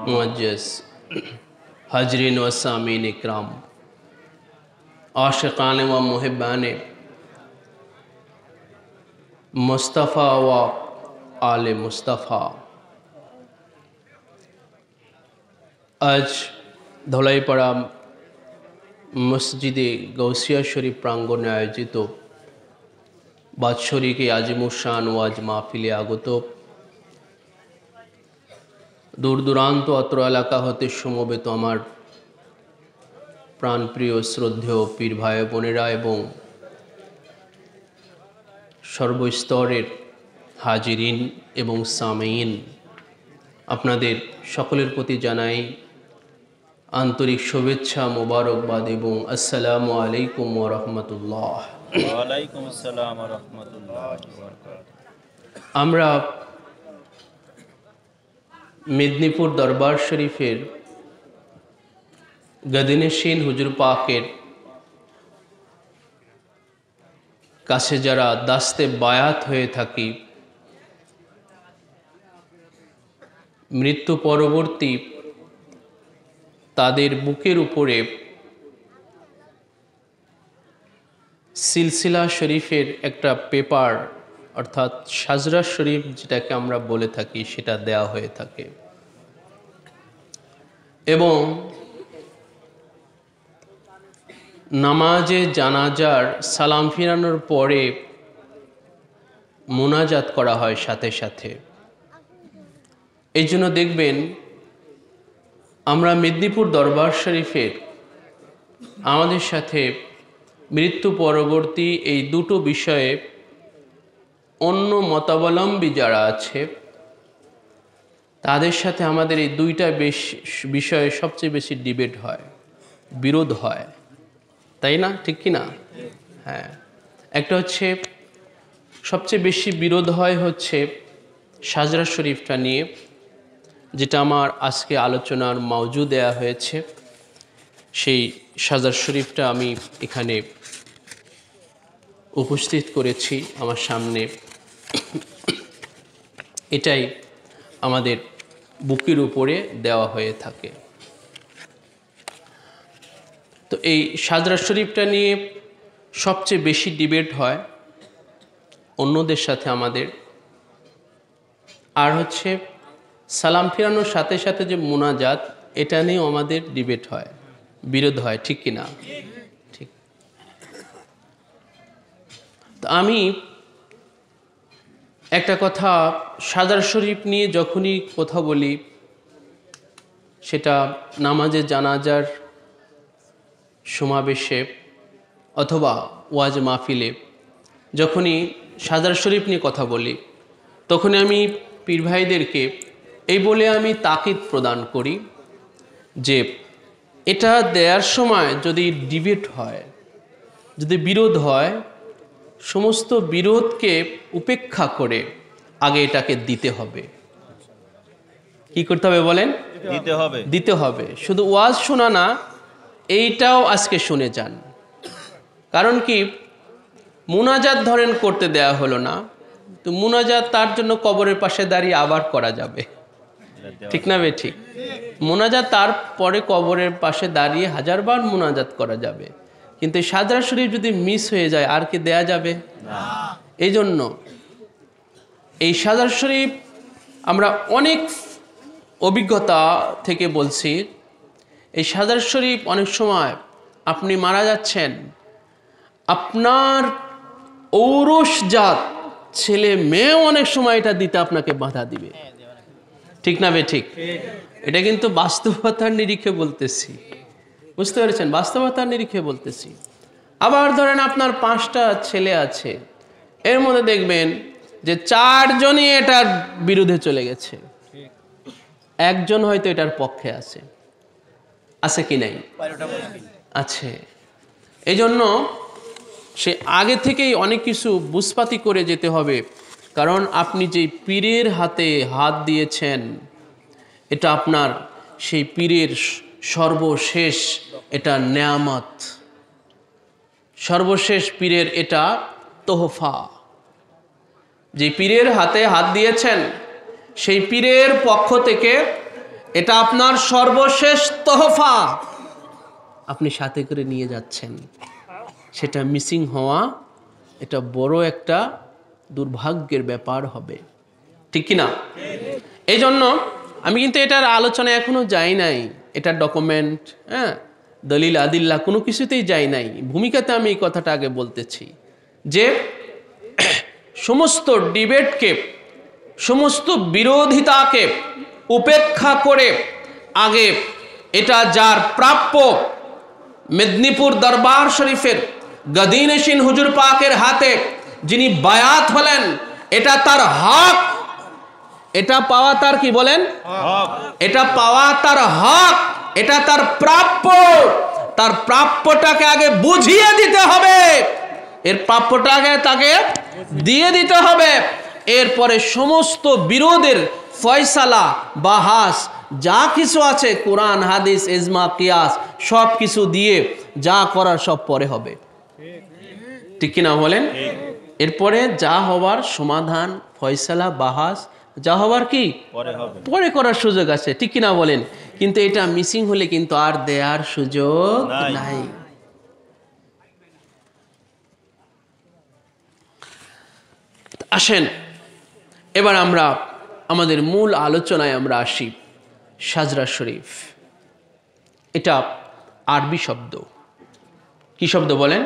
मुअज्जज़ हाज़रीन व सामीन इकराम, आशिक़ान व मुहिब्बान मुस्तफ़ा व आले मुस्तफ़ा, आज धौलाईपाड़ा मस्जिदे गौसिया शरीफ प्रांगणे आयोजित बात्सरिक আজিমুশান ওয়াজ মাহফিলে আগত দূর দূরান্ত অত্র এলাকা হতে সমবেত আমার প্রাণপ্রিয় শ্রদ্ধেয় পীর ভাই বোনেরা এবং সর্বস্তরের হাজিরিন এবং সামিঈন, আপনাদের সকলের প্রতি জানাই আন্তরিক শুভেচ্ছা, মোবারকবাদ এবং আসসালামু আলাইকুম ওয়া রাহমাতুল্লাহ। ওয়ালাইকুম আসসালাম ওয়া রাহমাতুল্লাহি ওয়া বারাকাতুহু। আমরা মেদিনীপুর দরবার শরীফের গদিনশীন হুজুর পাকের কাছে যারা দাস্তে বায়াত হয়ে থাকি, মৃত্যু পরবর্তী তাদের বুকের উপরে সিলসিলা শরীফের একটা পেপার অর্থাৎ সাজরা শরীফ যেটাকে আমরা বলে থাকি সেটা দেয়া হয়ে থাকে এবং নামাজে জানাজার সালাম ফিরানোর পরে মুনাজাত করা হয় সাথে সাথে। এই জন্য দেখবেন আমরা মেদিনীপুর দরবার শরীফের আমাদের সাথে মৃত্যু পরবর্তী এই দুটো বিষয়ে অন্য মতাবলম্বী যারা আছে তাদের সাথে আমাদের এই দুইটা বিষয়ে সবচেয়ে বেশি ডিবেট হয়, বিরোধ হয়, তাই না? ঠিক কি না? হ্যাঁ, একটা হচ্ছে সবচেয়ে বেশি বিরোধ হয় হচ্ছে সাজরা শরীফটা নিয়ে, যেটা আমার আজকে আলোচনার মাউজু দেয়া হয়েছে। সেই সাজরা শরীফটা আমি এখানে উপস্থিত করেছি আমার সামনে। এটাই আমাদের বুকের উপরে দেওয়া হয়ে থাকে। তো এই সাজরা শরীফটা নিয়ে সবচেয়ে বেশি ডিবেট হয় অন্যদের সাথে আমাদের। আর হচ্ছে সালাম ফিরানোর সাথে সাথে যে মুনাজাত, এটা নিয়েও আমাদের ডিবেট হয়, বিরোধ হয়, ঠিক কি না? ঠিক। তো আমি একটা কথা সাজরা শরীফ নিয়ে যখনই কথা বলি, সেটা নামাজে জানাজার সমাবেশে অথবা ওয়াজ মাহফিলে যখনই সাজরা শরীফ নিয়ে কথা বলি, তখনই আমি পীর ভাইদেরকে এই বলে আমি তাকিদ প্রদান করি যে এটা দেওয়ার সময় যদি ডিবেট হয়, যদি বিরোধ হয়, সমস্ত বিরোধকে উপেক্ষা করে আগে এটাকে দিতে হবে। কি করতে হবে বলেন? দিতে হবে। শুধু ওয়াজ শোনা না, এইটাও আজকে শুনে যান। কারণ কি, মুনাজাত ধরেন করতে দেয়া হলো না, তো মুনাজাত তার জন্য কবরের পাশে দাঁড়িয়ে আবার করা যাবে, ঠিক না? ঠিক। মুনাজাত তারপরে কবরের পাশে দাঁড়িয়ে হাজারবার মুনাজাত করা যাবে, কিন্তু সাজরা শরীফ যদি মিস হয়ে যায় আর কি দেয়া যাবে? এই জন্য এই সাজরা শরীফ আমরা অনেক অভিজ্ঞতা থেকে বলছি, এই সাজরা শরীফ অনেক সময় আপনি মারা যাচ্ছেন, আপনার ঔরসজাত ছেলে মেয়েও অনেক সময় এটা দিতে আপনাকে বাধা দিবে, ঠিক না? ঠিক। এটা কিন্তু বাস্তবতার নিরিখে বলতেছি, বুঝতে পেরেছেন? বাস্তবতার নিরিখে বলতেছি। আবার ধরেন আপনার 5টা ছেলে আছে, এর মধ্যে দেখবেন যে 4 জনই এটার বিরুদ্ধে চলে গেছে, একজন হয়তো এটার পক্ষে আছে কি নাই? আছে। এই জন্য সে আগে থেকেই অনেক কিছু বুঝপাতি করে যেতে হবে। কারণ আপনি যে পীরের হাতে হাত দিয়েছেন, এটা আপনার সেই পীরের সর্বশেষ এটা নেয়ামত, সর্বশেষ পীরের এটা তোহফা। যে পীরের হাতে হাত দিয়েছেন, সেই পীরের পক্ষ থেকে এটা আপনার সর্বশেষ তোহফা আপনি সাথে করে নিয়ে যাচ্ছেন, সেটা মিসিং হওয়া এটা বড় একটা দুর্ভাগ্যের ব্যাপার হবে, ঠিক কি না? এই জন্য আমি কিন্তু এটার আলোচনায় এখনো যাই নাই, এটার ডকুমেন্ট, হ্যাঁ, দলিল আদিল্লা কোনো কিছুতেই যাই নাই। ভূমিকাতে আমি এই কথাটা আগে বলতেছি যে সমস্ত ডিবেটকে, সমস্ত বিরোধিতাকে উপেক্ষা করে আগে এটা যার প্রাপ্য, মেদিনীপুর দরবার শরীফের গদিনশীন হুজুর পাকের হাতে যিনি বায়াত হলেন, এটা তার হক, এটা পাওয়া তার কি বলেন, এটা পাওয়া তার হক, এটা তার প্রাপ্য। তার প্রাপ্যটাকে আগে বুঝিয়ে দিতে হবে, এর প্রাপ্যটাকে তাকে দিয়ে দিতে হবে। এরপরে সমস্ত বিরোধের ফয়সালা বাহাস যা কিছু আছে, কোরআন হাদিস ইজমা কিয়াস সব কিছু দিয়ে যা করার সব পরে হবে, ঠিক কিনা বলেন? এরপরে যা হওয়ার সমাধান, ফয়সালা বাহাস যা হওয়ার কি পরে করার সুযোগ আছে, ঠিক কিনা বলেন? কিন্তু এটা মিসিং হলে কিন্তু আর দেয়ার সুযোগ নাই। আসেন এবার আমরা আমাদের মূল আলোচনায় আমরা আসি। সাজরা শরীফ এটা আরবি শব্দ। কি শব্দ বলেন?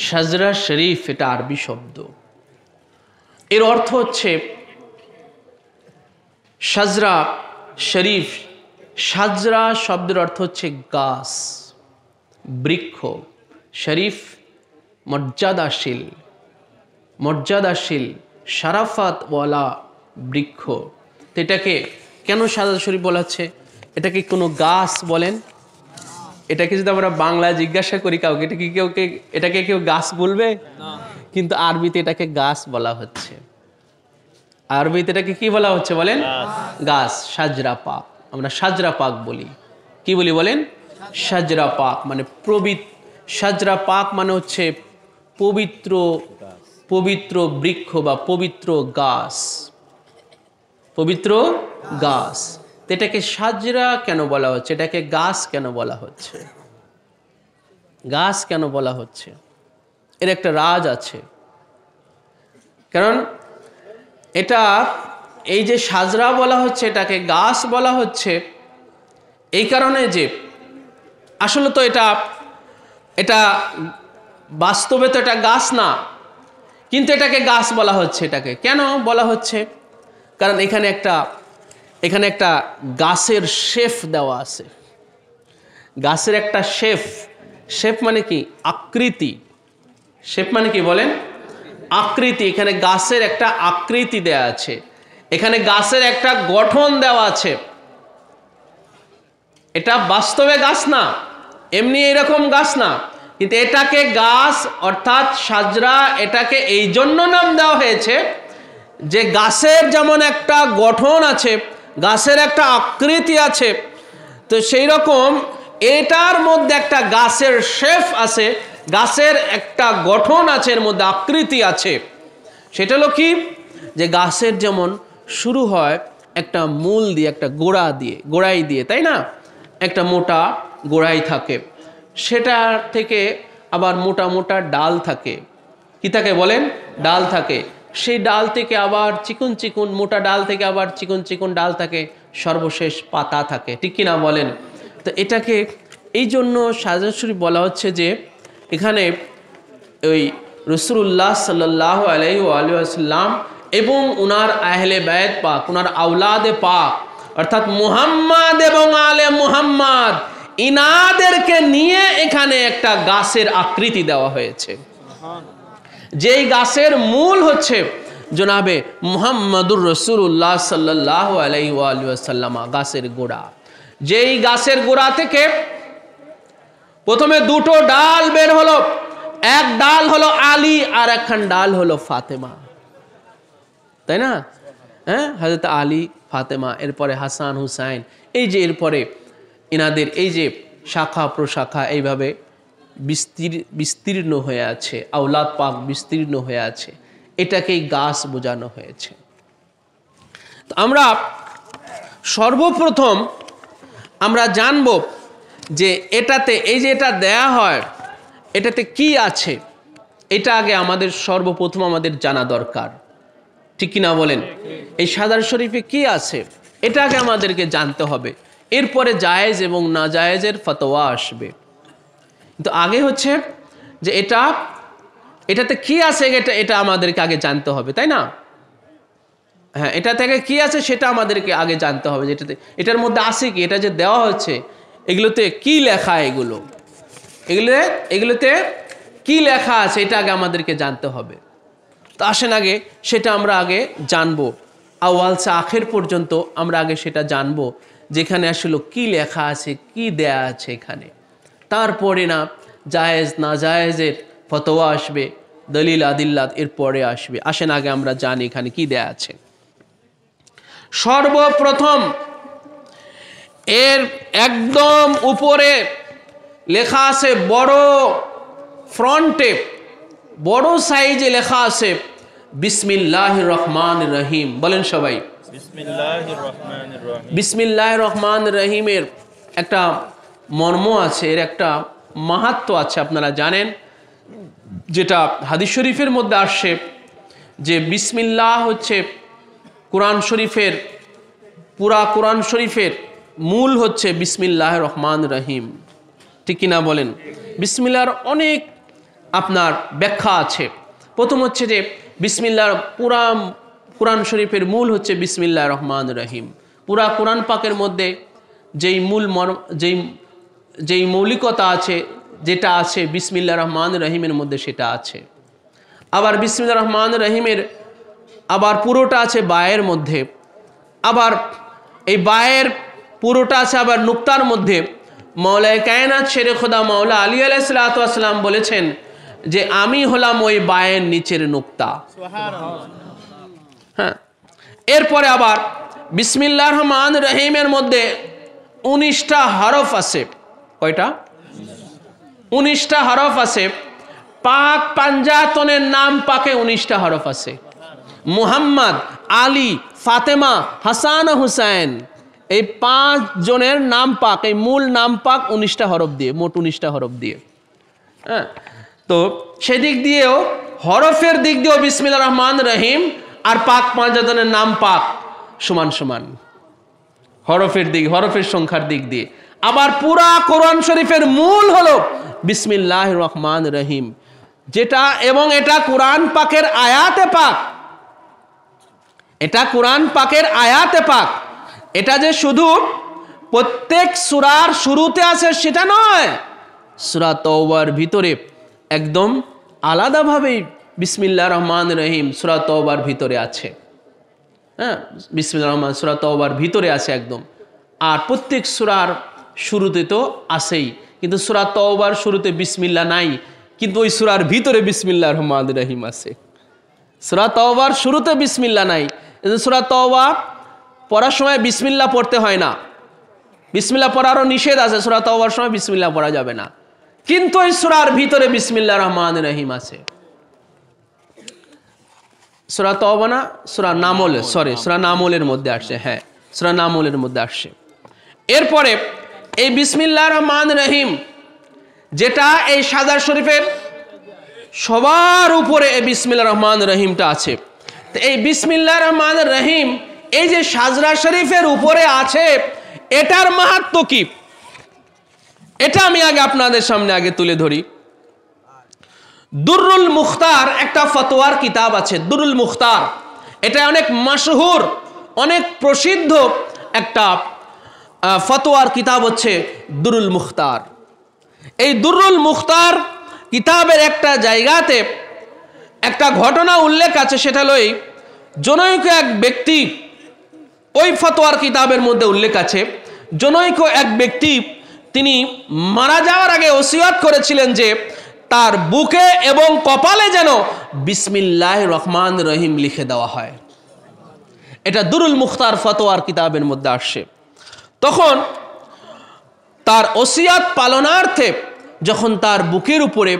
সাজরা শরীফ এটা আরবি শব্দ। এর অর্থ হচ্ছে সাজরা শরীফ, সাজরা শব্দের অর্থ হচ্ছে গাছ, বৃক্ষ, শরীফ মর্যাদাশীল, মর্যাদাশীল শারাফাতওয়ালা বৃক্ষ। তো এটাকে কেন সাজরা শরীফ বলা হচ্ছে? এটাকে কোনো গাছ বলেন? এটাকে যদি আমরা বাংলায় জিজ্ঞাসা করি কাউকে, এটা কি এটাকে কেউ গাছ বলবে? কিন্তু আরবিতে এটাকে গাছ বলা হচ্ছে। আরবিতে এটাকে কি বলা হচ্ছে বলেন? গাছ। সাজরা পাক, আমরা সাজরা পাক বলি। কি বলি বলেন? সাজরা পাক মানে সাজরা পাক মানে হচ্ছে পবিত্র, পবিত্র বৃক্ষ বা পবিত্র গাছ, পবিত্র গাছ। এটাকে সাজরা কেন বলা হচ্ছে? এটাকে গাছ কেন বলা হচ্ছে? গাছ কেন বলা হচ্ছে? এর একটা রাজ আছে। কারণ এটা, এই যে সাজরা বলা হচ্ছে, এটাকে গাছ বলা হচ্ছে এই কারণে যে আসলে তো এটা বাস্তবে তো এটা গাছ না, কিন্তু এটাকে গাছ বলা হচ্ছে। এটাকে কেন বলা হচ্ছে? কারণ এখানে একটা গাছের শেফ দেওয়া আছে। গাছের একটা শেফ মানে কি? আকৃতি। শেফ মানে কি বলেন? আকৃতি। এখানে গাছের একটা আকৃতি দেওয়া আছে, এখানে গাছের একটা গঠন দেওয়া আছে। এটা বাস্তবে গাছ না, এমনি এরকম গাছ না, কিন্তু এটাকে গাছ অর্থাৎ সাজরা, এটাকে এই জন্য নাম দেওয়া হয়েছে যে গাছের যেমন একটা গঠন আছে, গাছের একটা আকৃতি আছে, তো সেই রকম এটার মধ্যে একটা গাছের শেফ আছে, গাছের একটা গঠন আছে, এর মধ্যে আকৃতি আছে। সেটা হলো কি? যে গাছের যেমন শুরু হয় একটা মূল দিয়ে, একটা গোড়াই দিয়ে, তাই না? একটা মোটা গোড়াই থাকে, সেটা থেকে আবার মোটা মোটা ডাল থাকে। কি থাকে বলেন? ডাল থাকে। সেই ডাল থেকে আবার চিকন চিকন, মোটা ডাল থেকে আবার চিকন চিকন ডাল থাকে, সর্বশেষ পাতা থাকে, ঠিক কিনা বলেন? তো এটাকে এই জন্য সাজরা শরীফ বলা হচ্ছে যে এখানে ওই রাসূলুল্লাহ সাল্লাল্লাহু আলাইহি ওয়া সাল্লাম এবং উনার আহলে বায়ত পাক, উনার আওলাদে পাক অর্থাৎ মুহাম্মদ এবং আলে মুহাম্মদ, ইনাদেরকে নিয়ে এখানে একটা গাছের আকৃতি দেওয়া হয়েছে। যেই গাছের মূল হচ্ছে জনাবে মুহাম্মদুর রাসূলুল্লাহ সাল্লাল্লাহু আলাইহি ওয়া সাল্লাম, গাছের গোড়া। যেই গাছের গোড়া থেকে প্রথমে দুটো ডাল বের হলো, এক ডাল হলো আলী আর একখান ডাল হলো ফাতেমা, তাই না? হ্যাঁ, হযরত আলী, ফাতেমা, এরপরে হাসান, হুসাইন, এই যে এরপরে ইনাদের এই যে শাখা প্রশাখা এইভাবে বিস্তীর্ণ হয়ে আছে, আওলাদ পাক বিস্তীর্ণ হয়ে আছে, এটাকেই গাছ বোঝানো হয়েছে। তো আমরা সর্বপ্রথম আমরা জানব যে এটাতে, এই যে এটা দেয়া হয়, এটাতে কি আছে, এটা আগে আমাদের সর্বপ্রথম আমাদের জানা দরকার। ঠিক কিনা বলেন? এই সাদার শরীফে কি আছে এটা আগে আমাদেরকে জানতে হবে, এরপরে জায়েজ এবং না জায়েজের ফতোয়া আসবে। কিন্তু আগে হচ্ছে যে এটাতে কি আছে এটা আমাদেরকে আগে জানতে হবে, তাই না? হ্যাঁ, এটা থেকে কি আছে সেটা আমাদেরকে আগে জানতে হবে। এটার মধ্যে আছে কি, এটা যে দেওয়া হচ্ছে এগুলোতে কি লেখা, এগুলোতে কি লেখা আছে এটা আগে আমাদেরকে জানতে হবে। তো আসেন আগে সেটা আমরা আগে জানবো, আওয়াল সে আখের পর্যন্ত আমরা আগে সেটা জানবো, যেখানে আসলে কি লেখা আছে, কি দেয়া আছে এখানে। তারপরে না জায়েজ না জায়েজের ফতোয়া আসবে, দলিল আদিল্লাত এরপরে আসবে। আসেন আগে আমরা জানি এখানে কি দেয়া আছে। সর্বপ্রথম এর একদম উপরে লেখা আছে, বড় ফ্রন্টে বড় সাইজে লেখা আছে বিসমিল্লাহির রহমানির রহিম। বলেন সবাই বিসমিল্লাহির রহমানির রহিম। বিসমিল্লাহির রহমানির রহিমের একটা মর্ম আছে, এর একটা মাহাত্ম্য আছে, আপনারা জানেন, যেটা হাদিস শরীফের মধ্যে আসছে যে বিসমিল্লাহ হচ্ছে কোরআন শরীফের, পুরা কোরআন শরীফের মূল হচ্ছে বিসমিল্লাহির রহমানির রহিম। ঠিক কিনা বলেন? বিসমিল্লাহর অনেক আপনার ব্যাখ্যা আছে। প্রথম হচ্ছে যে বিসমিল্লাহর পুরা কোরআন শরীফের মূল হচ্ছে বিসমিল্লাহির রহমানির রহিম। পুরা কোরআন পাকের মধ্যে যেই মৌলিকতা আছে, যেটা আছে বিসমিল্লাহির রহমানির রহিমের মধ্যে সেটা আছে। আবার বিসমিল্লাহির রহমানির রহিমের আবার পুরোটা আছে বায়ের মধ্যে, আবার এই বায়ের পুরোটা আছে আবার নুক্তার মধ্যে। মাওলায়ে কায়নাত শেরে খোদা মাওলা আলী আলাইহিস সালাতু ওয়াস সালাম বলেছেন যে আমি হলাম ওই বায়ের নিচের নুক্তা। হ্যাঁ, এরপরে আবার বিসমিল্লাহির রহমানির রহিমের মধ্যে 19টা হরফ আছে। কয়টা? 19টা হরফ আছে। পাক পাঞ্জাতনের নাম পাকে 19টা হরফ আছে। মুহাম্মদ, আলী, ফাতেমা, হাসান, হুসাইন, এই 5 জনের নাম পাক, এই মূল নাম পাক 19টা হরফ দিয়ে, মোট 19টা হরফ দিয়ে। হ্যাঁ, তো সেদিক দিয়েও হরফের দিক দিয়েও বিসমিল্লাহির রহমানির রহিম আর পাক পাঞ্জাতনের নাম পাক সমান সমান, হরফের সংখ্যার দিক দিয়ে। আবার পুরা কোরআন শরীফের মূল হলো বিসমিল্লাহির রহমানির রহিম, যেটা, এবং এটা কোরআন পাকের আয়াতে পাক, এটা কোরআন পাকের আয়াতে পাক। এটা যে শুধু প্রত্যেক সূরার শুরুতে আছে সেটা নয়, সূরা তওবার ভিতরে একদম আলাদাভাবেই বিসমিল্লাহির রহমানির রহিম সূরা তওবার ভিতরে আছে। হ্যাঁ, বিসমিল্লাহির রহমান সূরা তওবার ভিতরে আছে একদম। আর প্রত্যেক সূরার শুরুতে তো আছেই, কিন্তু সূরা তওবার শুরুতে বিসমিল্লাহ নাই, কিন্তু ওই সূরার ভিতরে বিসমিল্লাহির রহমানির রহিম আছে। সূরা তওবার শুরুতে বিসমিল্লাহ নাই, সূরা তওবা পড়ার সময় বিসমিল্লাহ পড়তে হয় না, বিসমিল্লাহ পড়ারও নিষেধ আছে, সূরা তওবার সময় বিসমিল্লাহ পড়া যাবে না, কিন্তু ওই সূরার ভিতরে বিসমিল্লাহির রহমানির রহিম আছে। সূরা তওবা না, সূরা নামল, সূরা নামলের মধ্যে আসছে। হ্যাঁ, সূরা নামলের মধ্যে আসছে। এরপরে এই বিসমিল্লাহির রহমানির রহিম, যেটা এই সাজার শরীফের সবার উপরে এই বিসমিল্লাহির রহমানির রহিমটা আছে। তো এই বিসমিল্লাহির রহমানির রহিম এই যে সাজরা শরীফের উপরে আছে, এটার মাহাত্ম্য কি, এটা আমি আগে আপনাদের সামনে আগে তুলে ধরি। দুরুল মুখতার একটা ফতোয়ার কিতাব আছে, দুরুল মুখতার। এটা অনেক মাশহুর, অনেক প্রসিদ্ধ একটা ফতোয়ার কিতাব হচ্ছে দুরুল মুখতার। এই দুরুল মুখতার কিতাবের একটা জায়গাতে একটা ঘটনা উল্লেখ আছে, সেটা লই জনৈক এক ব্যক্তি, ওই ফতোয়ার কিতাবের মধ্যে উল্লেখ আছে, জনৈক এক ব্যক্তি তিনি মারা যাওয়ার আগে ওসিয়ত করেছিলেন যে তার বুকে এবং কপালে যেন বিসমিল্লাহির রহমানির রহিম লিখে দেওয়া হয়। এটা দুরুল মুখতার ফতোয়ার কিতাবের মধ্যে আসছে। তখন তার ওসিয়ত পালনার্থে যখন তার বুকের উপরে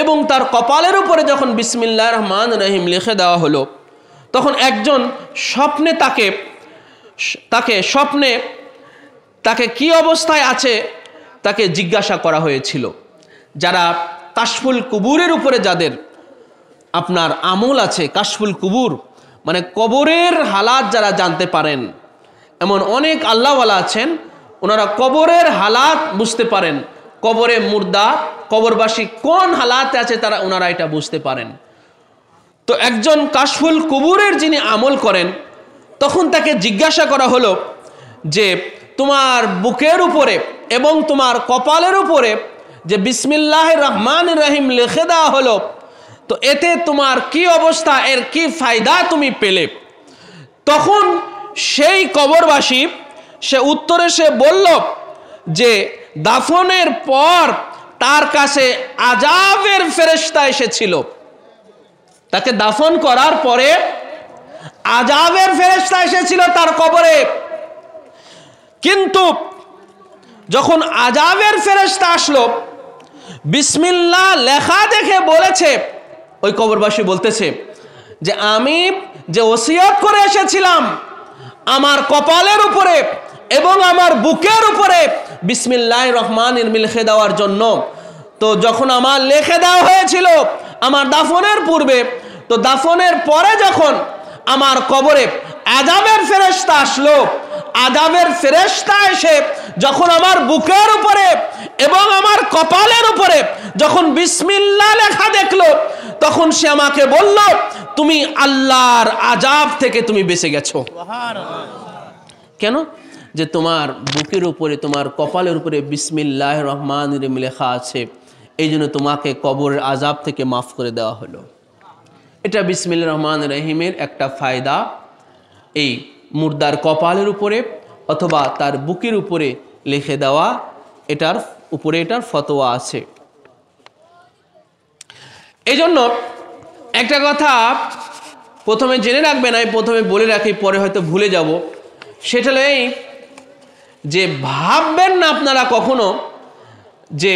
এবং তার কপালের উপরে যখন বিসমিল্লাহির রহমানির রহিম লিখে দেওয়া হলো, তখন একজন স্বপ্নে তাকে তাকে স্বপ্নে তাকে কি অবস্থায় আছে তাকে জিজ্ঞাসা করা হয়েছিল। যারা কাশফুল কুবুরের উপরে যাদের আপনার আমল আছে, কাশফুল কুবুর মানে কবরের হালাত যারা জানতে পারেন, এমন অনেক আল্লাহওয়ালা আছেন, ওনারা কবরের হালাত বুঝতে পারেন, কবরে মুর্দা কবরবাসী কোন হালাতে আছে ওনারা এটা বুঝতে পারেন। তো একজন কাশফুল কুবুরের যিনি আমল করেন, তখন তাকে জিজ্ঞাসা করা হলো যে তোমার বুকের উপরে এবং তোমার কপালের উপরে যে বিসমিল্লাহির রহমানির রহিম লিখে দেওয়া হলো, তো এতে তোমার কি অবস্থা, এর কি ফায়দা তুমি পেলে? তখন সেই কবরবাসী সে উত্তরে সে বলল যে দাফনের পর তার কাছে আযাবের ফেরেশতা এসেছিল। তাকে দাফন করার পরে আযাবের ফেরেশতা এসেছিল তার কবরে, কিন্তু যখন আযাবের ফেরেশতা আসলো, বিসমিল্লাহ লেখা দেখে বলেছে, ওই কবরবাসী বলতেছে যে আমি যে ওসিয়ত করে এসেছিলাম আমার কপালের উপরে এবং আমার বুকের উপরে বিসমিল্লাহির রহমানির রহিম লিখে দেওয়ার জন্য, তো যখন আমার লিখে দেওয়া হয়েছিল আমার দাফনের পূর্বে, তো দাফনের পরে যখন আমার কবরে আযাবের ফেরেশতা আসলো, আযাবের ফেরেশতা এসে যখন আমার বুকের উপরে এবং আমার কপালের উপরে যখন বিসমিল্লাহ লেখা দেখলো, তখন সে আমাকে বলল তুমি আল্লাহর আযাব থেকে তুমি বেঁচে গেছো। কেন? যে তোমার বুকের উপরে তোমার কপালের উপরে বিসমিল্লাহির রহমানির রহিম লেখা আছে, এই জন্য তোমাকে কবরের আযাব থেকে মাফ করে দেওয়া হলো। এটা বিসমিল্লাহির রহমানির রহিমের একটা ফায়দা, এই মুর্দার কপালের উপরে অথবা তার বুকের উপরে লিখে দেওয়া, এটার উপরে এটার ফতোয়া আছে। এই জন্য একটা কথা প্রথমে জেনে রাখবেন, আমি প্রথমে বলে রাখি, পরে হয়তো ভুলে যাব। সেটা এই যে ভাববেন না আপনারা কখনো যে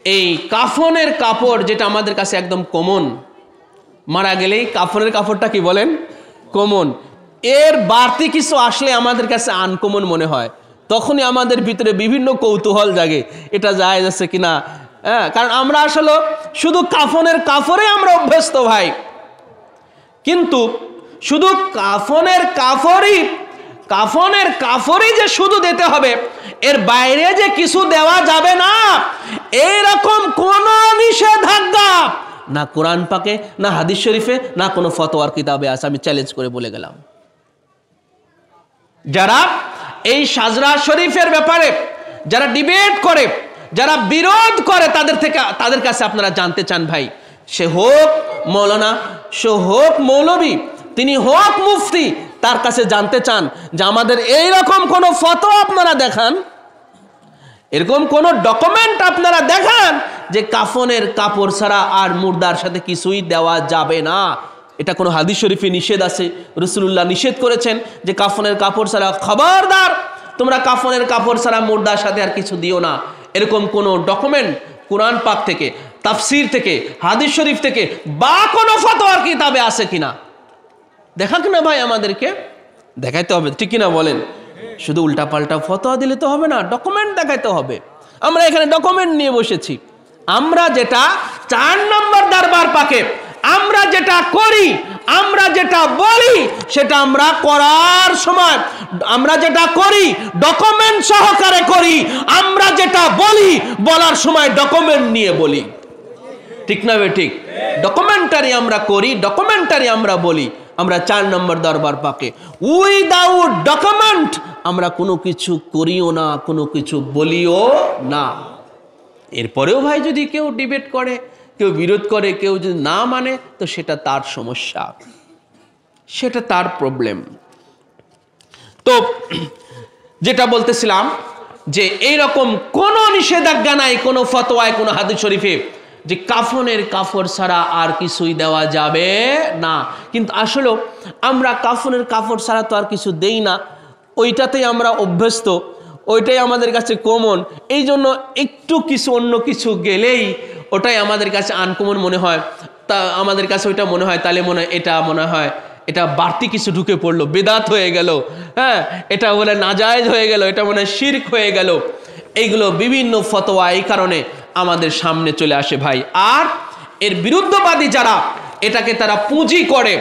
এই কাফনের কাপড় যেটা আমাদের কাছে একদম কমন, মারা গেলেই কাফনের কাপড়টা কি বলেন কমন, এর বাড়তি কিছু আসলে আমাদের কাছে আনকমন মনে হয়, তখনই আমাদের ভিতরে বিভিন্ন কৌতূহল জাগে, এটা জায়েজ আছে কিনা। হ্যাঁ, কারণ আমরা আসলে শুধু কাফনের কাপড়ে আমরা অভ্যস্ত ভাই, কিন্তু শুধু কাফনের কাপড়ই যে শুধু দিতে হবে, এর বাইরে যে কিছু দেওয়া যাবে না, এইরকম কোন নিষেধাজ্ঞা না কোরআন পাকে, না হাদিস শরীফে, না কোনো ফতোয়ার কিতাবে আছে। আমি চ্যালেঞ্জ করে বলে গেলাম, যারা এই সাজরা শরীফের ব্যাপারে যারা ডিবেট করে, যারা বিরোধ করে, তাদের কাছে আপনারা জানতে চান ভাই, সে হোক মৌলানা, সে হোক মৌলবী, তিনি হোক মুফতি, তার কাছে জানতে চান যে আমাদের এইরকম কোন ফতোয়া আপনারা দেখান, এরকম কোন ডকুমেন্ট আপনারা দেখান যে কাফনের কাপড় ছাড়া আর মুর্দার সাথে কিছুই দেওয়া যাবে না। এটা কোনো হাদিস শরীফে নিষেধ আছে, রাসূলুল্লাহ নিষেধ করেছেন যে কাফনের কাপড় ছাড়া, খবরদার তোমরা কাফনের কাপড় ছাড়া মুর্দার সাথে আর কিছু দিও না। এরকম কোনো ডকুমেন্ট কোরআন পাক থেকে, তাফসির থেকে, হাদিস শরীফ থেকে বা কোনো ফতোয়ার কিতাবে আছে কিনা দেখাক না ভাই, আমাদেরকে দেখাইতে হবে, ঠিক কিনা বলেন? শুধু উল্টাপাল্টা ফতোয়া দিলে তো হবে না, ডকুমেন্ট দেখাইতে হবে। আমরা এখানে ডকুমেন্ট নিয়ে বসেছি। আমরা যেটা 4 নম্বর দরবার পাকে আমরা যেটা করি, আমরা যেটা বলি, সেটা আমরা করার সময় আমরা যেটা করি ডকুমেন্ট সহকারে করি, আমরা যেটা বলি বলার সময় ডকুমেন্ট নিয়ে বলি, ঠিক না বে ঠিক? ডকুমেন্টারি আমরা করি, ডকুমেন্টারি আমরা বলি। আমরা 4 নম্বর দরবার পাকে উইদাউট ডকুমেন্ট আমরা কোনো কিছু করিও না, কোনো কিছু বলিও না। এরপরেও ভাই যদি কেউ ডিবেট করে, কেউ বিরোধ করে, কেউ যদি না মানে, তো সেটা তার সমস্যা, সেটা তার প্রবলেম। তো যেটা বলতেছিলাম যে এইরকম কোনো নিষেধাজ্ঞা নাই কোনো ফতোয়ায়, কোনো হাদিস শরীফে যে কাফনের কাপড় ছাড়া আর কিছুই দেওয়া যাবে না। কিন্তু আসলে আমরা কাফনের কাপড় ছাড়া তো আর কিছু দেই না, ওইটাতেই আমরা অভ্যস্ত, ওইটাই আমাদের কাছে কমন। এই জন্য একটু কিছু অন্য কিছু গেলেই ওটাই আমাদের কাছে আনকমন মনে হয়, তা আমাদের কাছে ওইটা মনে হয়, তাহলে মনে হয় এটা মনে হয় এটা বাড়তি কিছু ঢুকে পড়লো, বেদাত হয়ে গেল, হ্যাঁ এটা বলে নাজায়েজ হয়ে গেল, এটা মনে হয় শিরক হয়ে গেল। এইগুলো বিভিন্ন ফতোয়া এই কারণে আমাদের সামনে চলে আসে ভাই। আর এর বিরুদ্ধবাদী যারা, এটাকে তারা পুঁজি করে,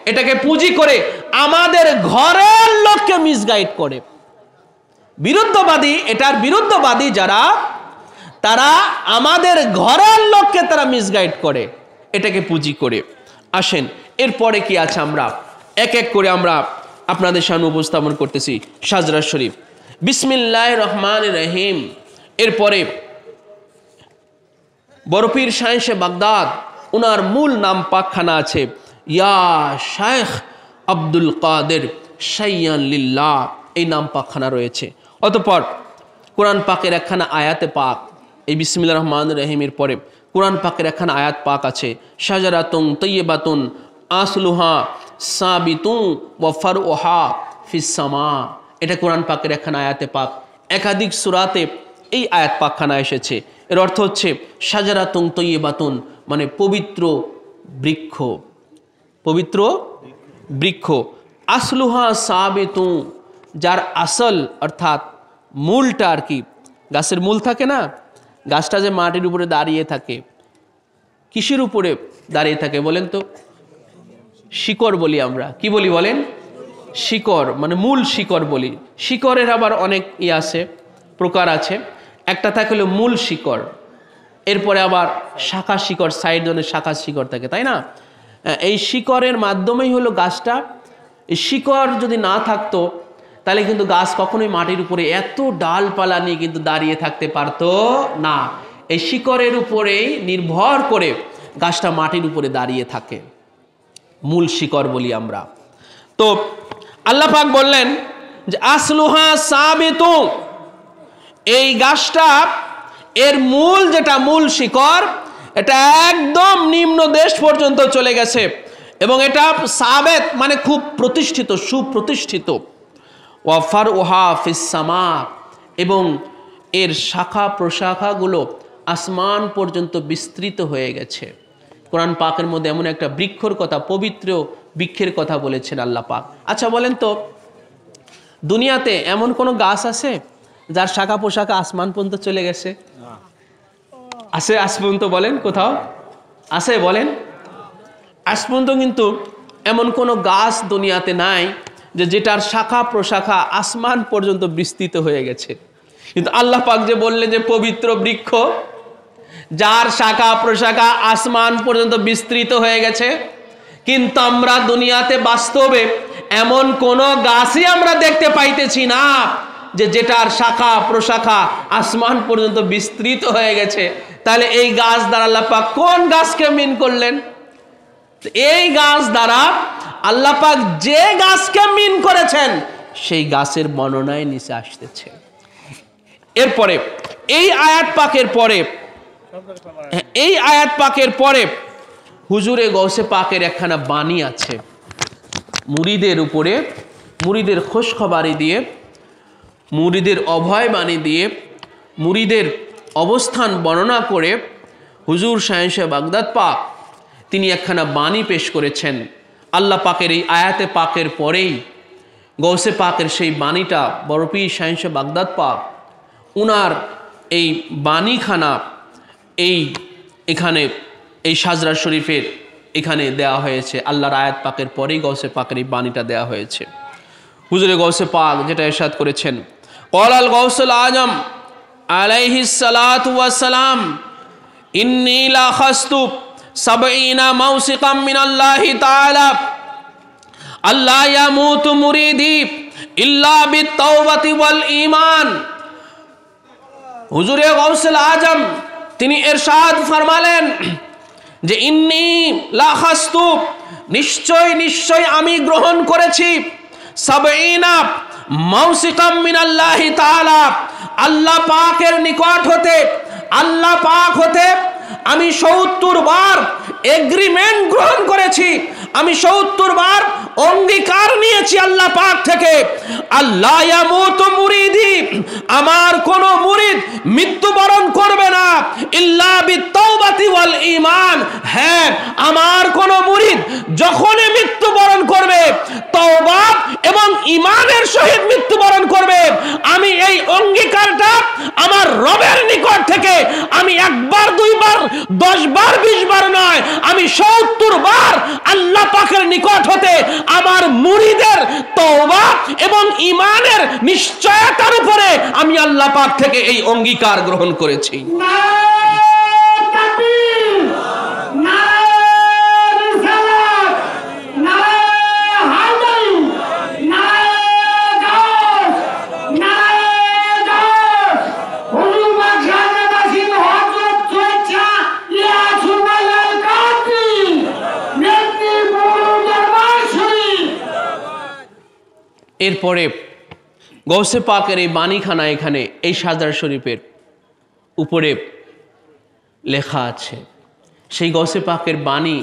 এটাকে পুঁজি করে আমাদের ঘরের লোককে মিসগাইড করে। বিরুদ্ধবাদী, এটার বিরুদ্ধবাদী যারা, তারা আমাদের ঘরের লোককে তারা মিসগাইড করে, এটাকে পুঁজি করে। আসেন এরপরে কি আছে আমরা এক এক করে আমরা আপনাদের সামনে উপস্থাপন করতেছি। শাজরা শরীফ, বিসমিল্লাহির রহমানির রহিম। এরপরে বড়পীর শাহেনশে বাগদাদ, ওনার মূল নাম পাকখানা আছে ইয়া শাইখ আব্দুল কাদের শাইয়ান লিল্লাহ, এই নাম পাকখানা রয়েছে। অতঃপর কোরআন পাকের একখানা আয়াতে পাক, এই বিসমিল্লাহির রহমানির রহিমের পরে কোরআন পাকের একখানা আয়াত পাক আছে, শাজারাতুন তাইয়্যিবাতুন আসলুহা সাবিতুন ওয়া ফারউহা ফিস সামা। এটা কোরআন পাকের একখানা আয়াতে পাক, একাধিক সূরাতে এই আয়াত পাকখানা এসেছে। এর অর্থ হচ্ছে শাজারাতুন তাইয়্যিবাতুন মানে পবিত্র বৃক্ষ, পবিত্র বৃক্ষ। আসলুহা সাবিতুন, যার আসল অর্থাৎ মূলটা আর কি, গাছের মূল থাকে না, গাছটা যে মাটির উপরে দাঁড়িয়ে থাকে, কিসের উপরে দাঁড়িয়ে থাকে বলেন তো? শিকড় বলি আমরা, কি বলি বলেন? শিকড়, মানে মূল শিকড় বলি। শিকড়ের আবার অনেক আছে, প্রকার আছে। একটা থাকে হলো মূল শিকড়, এরপরে আবার শাখা শিকড়, সাইড জনে শাখা শিকড় থাকে, তাই না? এই শিকড়ের মাধ্যমেই হলো গাছটা। এই শিকড় যদি না থাকতো তাহলে কিন্তু গাছ কখনোই মাটির উপরে এত ডালপালা নিয়ে কিন্তু দাঁড়িয়ে থাকতে পারতো না। এই শিকড়ের উপরেই নির্ভর করে গাছটা মাটির উপরে দাঁড়িয়ে থাকে, মূল শিকড় বলি আমরা। তো আল্লাহ পাক বললেন যে আসলুহা সাবিতু, এই গাছটা এর মূল যেটা মূল শিকড়, এটা একদম নিম্ন দেশ পর্যন্ত চলে গেছে এবং এটা সাবেত মানে খুব প্রতিষ্ঠিত, সুপ্রতিষ্ঠিত। ওয়া ফারউহা ফিস সামা, এবং এর শাখা প্রশাখাগুলো আসমান পর্যন্ত বিস্তৃত হয়ে গেছে। কোরআন পাকের মধ্যে এমন একটা বৃক্ষর কথা, পবিত্র বৃক্ষের কথা বলেছেন আল্লাহ পাক। আচ্ছা বলেন তো, দুনিয়াতে এমন কোনো গাছ আছে যার শাখা প্রশাখা আসমান পর্যন্ত চলে গেছে? আছে আজ পর্যন্ত? বলেন কোথাও আছে বলেন? আজ পর্যন্ত কিন্তু এমন কোনো গাছ দুনিয়াতে নাই যে যেটার শাখা প্রশাখা আসমান পর্যন্ত বিস্তৃত হয়ে গেছে। কিন্তু আল্লাহ পাক যে বললেন যে পবিত্র বৃক্ষ যার শাখা প্রশাখা আসমান পর্যন্ত বিস্তৃত হয়ে গেছে, কিন্তু আমরা দুনিয়াতে বাস্তবে এমন কোন গাছই আমরা দেখতে পাইতেছি না যে যেটার শাখা প্রশাখা আসমান পর্যন্ত বিস্তৃত হয়ে গেছে। তাহলে এই গাছ দ্বারা আল্লাহ পাক কোন গাছকে মিন করলেন? এই গাছ দ্বারা আল্লাহ পাক যে গাছকে মিন করেছেন সেই গাছের বর্ণনায় নিচে আসতেছে। এরপরে এই আয়াত পাকের পরে হুজুরে গৌসে পাকের একখানা বাণী আছে, মুরিদের উপরে, মুরিদের খোশখবরি দিয়ে, মুরিদের অভয় বাণী দিয়ে, মুরিদের অবস্থান বর্ণনা করে হুজুর শাহেনশা বাগদাদ পাক তিনি একখানা বাণী পেশ করেছেন। আল্লাহ পাকের এই আয়াতে পাকের পরেই গৌসে পাকের সেই বাণীটা বড়পীর শাহেনশা বাগদাদ পাক উনার এই বাণীখানা এখানে এই শাজরা শরীফের এখানে দেওয়া হয়েছে। আল্লাহর আয়াত পাকের পরেই গৌসে পাকের এই বাণীটা দেওয়া হয়েছে। হুজুরে গৌসে পাক যেটা ইরশাদ করেছেন, ক্বালাল গাউসুল আজম আলাইহিস সালাতু ওয়াস সালাম, ইন্নী লা খাস্তু সাবঈনা মাউসিকাম মিনাল্লাহি তাআলা আল্লা ইয়ামুতু মুরিদি ইল্লা বিত-তাওবাতি ওয়াল ঈমান। হুজুরে গাউসুল আজম তিনি ইরশাদ ফরমালেন যে ইন্নী লা খাস্তু, নিশ্চয় নিশ্চয় আমি গ্রহণ করেছি, সাবঈনা মাউসিকাম মিনাল্লাহি তাআলা, আল্লাহ পাকের নিকট হতে, আল্লাহ পাক হতে আমি ৭০ বার এগ্রিমেন্ট গ্রহণ করেছি, আমি ৭০ বার অঙ্গীকার নিয়েছি আল্লাহ পাক থেকে, আল্লাহ ইয়ামুতু মুরিদি, আমার কোন মুরিদ মৃত্যুবরণ করবে না ইল্লা বিত্তাওবাতি ওয়াল ঈমান। হ্যাঁ, আমার কোন মুরিদ যখনই মৃত্যুবরণ করবে তওবা এবং ঈমানের সহিত মৃত্যুবরণ করবে, আমি এই অঙ্গীকারটা আমার রবের নিকট থেকে আমি একবার দুইবার 10 বার 20 বার নয়, আমি 70 বার আল্লাহ পাকের নিকট হতে আমার মুরিদের তওবা এবং ঈমানের নিশ্চয়তার উপরে আমি আল্লাহ পাক থেকে এই অঙ্গীকার গ্রহণ করেছি। এরপরে গৌসে পাকের এই বাণীখানা এখানে এই সাজার শরীফের উপরে লেখা আছে। সেই গৌসে পাকের বাণী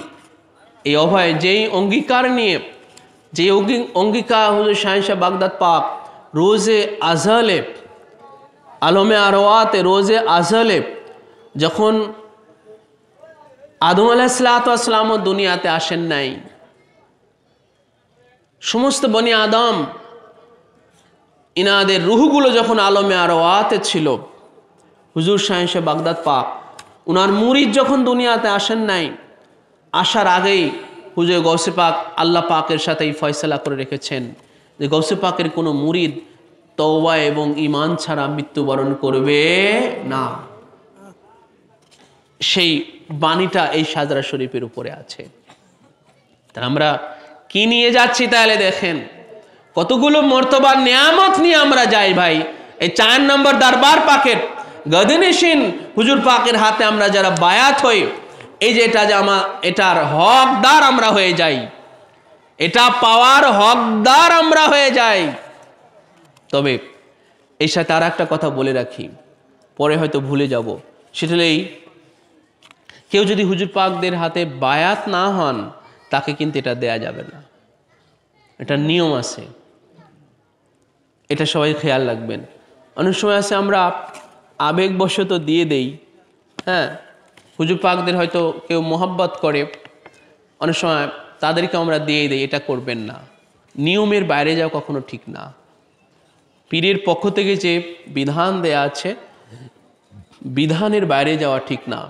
এই অভয় যেই অঙ্গীকার নিয়ে, যে অঙ্গীকার হুজুর শাহেনশাহ বাগদাদ পাক রোজে আজলে আলমে আরওয়াতে রোজে আজলে যখন আদম আলাইহিসসালামও দুনিয়াতে আসেন নাই, সমস্ত বনি আদম ইনাদের রুহগুলো যখন আলমে আরওয়াতে ছিল, হুজুর শাহেনশাহ বাগদাদ পাক উনার মুরিদ যখন দুনিয়াতে আসেন নাই, আসার আগেই হুজুর গৌসে পাক আল্লাহ পাকের সাথে এই ফয়সালা করে রেখেছেন যে গৌসে পাকের কোনো মুরিদ তওবা এবং ঈমান ছাড়া মৃত্যুবরণ করবে না। সেই বাণীটা এই সাজরা শরীফের উপরে আছে। তা আমরা কি নিয়ে যাচ্ছি তাহলে দেখেন, কতগুলো মর্তবার নিয়ামত নিয়ে আমরা যাই ভাই। এই 4 নম্বর দরবার পাকের গদিনিশিন হুজুর পাকের হাতে আমরা যারা বায়াত হই, এই যে এটা যে এটার হকদার আমরা হয়ে যাই, এটা পাওয়ার হকদার আমরা হয়ে যাই। তবে এই সাথে আর একটা কথা বলে রাখি, পরে হয়তো ভুলে যাব, সেটা হলেই কেউ যদি হুজুর পাকদের হাতে বায়াত না হন তাকে কিন্তু এটা দেয়া যাবে না। এটা নিয়ম আছে, এটা সবাই খেয়াল রাখবেন। অনেক সময় আছে আমরা আবেগবশত দিয়ে দেই, হ্যাঁ, হুজুর পাকদের হয়তো কেউ মোহাব্বত করে, অনেক সময় তাদেরকে আমরা দিয়ে দেই, এটা করবেন না। নিয়মের বাইরে যাওয়া কখনো ঠিক না। পীরের পক্ষ থেকে যে বিধান দেয়া আছে, বিধানের বাইরে যাওয়া ঠিক না।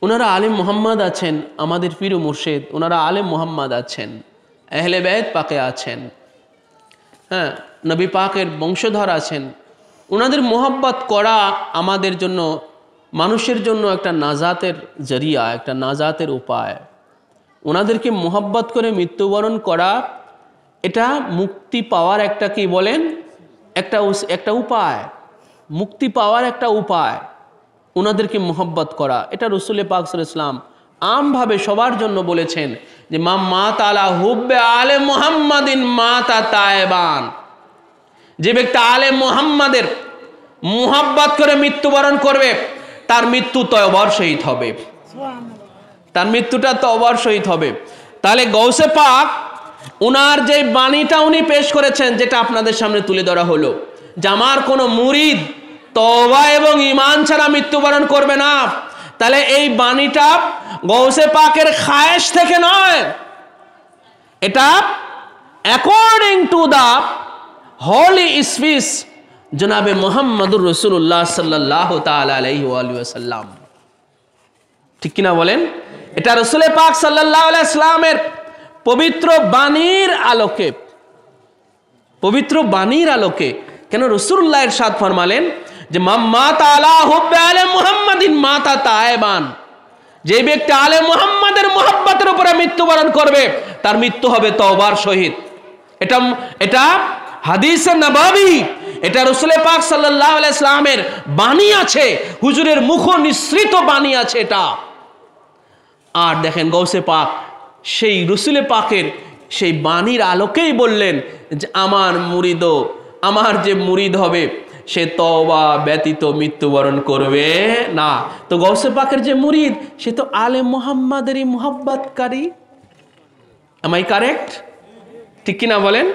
ওনারা আলেম মুহাম্মদ আছেন, আমাদের পীর ও মুর্শিদ, ওনারা আলেম মুহাম্মদ আছেন, আহলে বাইত পাকে আছেন, হ্যাঁ, নবী পাকের বংশধর আছেন। ওনাদের মোহাব্বত করা আমাদের জন্য, মানুষের জন্য একটা নাজাতের জরিয়া, একটা নাজাতের উপায়। ওনাদেরকে মোহাব্বত করে মৃত্যুবরণ করা, এটা মুক্তি পাওয়ার একটা কি বলেন, একটা উপায়, মুক্তি পাওয়ার একটা উপায়। ওনাদেরকে মোহাব্বত করা, এটা রাসূল পাক সাল্লাল্লাহু আলাইহি ওয়াসাল্লাম আমভাবে সবার জন্য বলেছেন যে মাত আলা হুব্বে আলে মুহাম্মাদিন মাতা তায়েবান। যে ব্যক্তি আলে মুহাম্মাদের মুহাব্বত করে মৃত্যুবরণ করবে তার মৃত্যু তওবার সহিত হবে, তার মৃত্যুটা তওবার সহিত হবে। তাহলে গৌসে পাক উনার যে বাণীটা উনি পেশ করেছেন, যেটা আপনাদের সামনে তুলে ধরা হলো, যে আমার কোনো মুরিদ তওবা এবং ঈমান ছাড়া মৃত্যুবরণ করবে না, তাহলে এই বাণীটা গৌসে পাকের খায়েশ থেকে নয়, এটা according to the holy speech জনাবে মুহাম্মদুর রাসূলুল্লাহ সাল্লাল্লাহু তাআলা আলাইহি ওয়া সাল্লাম। ঠিক কিনা বলেন? এটা রাসূল পাক সাল্লাল্লাহু আলাইহি ওয়াসাল্লামের পবিত্র বাণীর আলোকে, পবিত্র বাণীর আলোকে। কেন রাসূলুল্লাহ ইরশাদ ফরমালেন যে মাত আলা হুব্বে আলে মুহাম্মাদিন মাতা তায়েবান। যে ব্যক্তি আলে মুহাম্মাদের মুহাব্বতের উপরে মৃত্যুবরণ করবে তার মৃত্যু হবে তওবার সহিত। এটা হাদিসে নববী, এটা রাসূল পাক সাল্লাল্লাহু আলাইহি ওয়াসাল্লামের বাণী আছে, হুজুরের মুখ নিঃসৃত বাণী আছে এটা। আর দেখেন গৌসে পাক সেই রাসূল পাকের সেই বাণীর আলোকেই বললেন যে আমার মুরিদও, আমার যে মুরিদ হবে সে তওবা ব্যতীত মৃত্যুবরণ করবে না। তো গৌসে পাকের যে মুরিদ সে তো আলে মুহাম্মাদেরই মুহাব্বতকারী। Am I correct? ঠিক কিনা বলেন?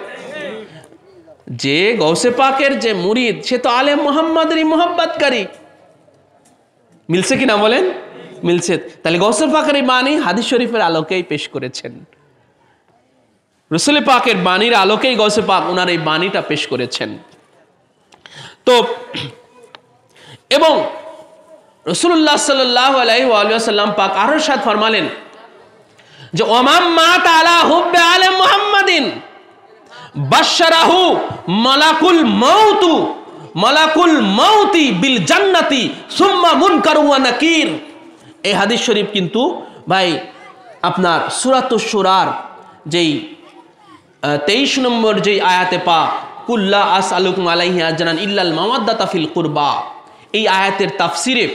যে গৌসে পাকের যে মুরিদ সে তো আলে মুহাম্মাদেরই মুহাব্বতকারী। মিলছে কিনা বলেন? মিলছে। তাহলে গৌসে পাকের এই বাণী হাদিস শরীফের আলোকেই পেশ করেছেন, রসুল পাকের বাণীর আলোকেই গৌসে পাক ওনার এই বাণীটা পেশ করেছেন। তো এবং রাসূলুল্লাহ সাল্লাল্লাহু আলাইহি ওয়া সাল্লাম পাক আরো ইরশাদ ফরমালেন যে ওমাম মাত আলা হুব্বে আলে মুহাম্মাদিন বাশশারাহু মালাকুল মাউতি বিল জান্নাতি সুম্মা মুনকার ওয়া নাকির। এই হাদিস শরীফ কিন্তু ভাই আপনার সূরাতুশ শুরার যেই 23 নম্বর যেই আয়াতে পাক কুল্লা আসআলুকুম আলাইহি আজরান ইল্লাল মাওয়াদ্দাতা ফিল কুরবা, এই আয়াতের তাফসিরে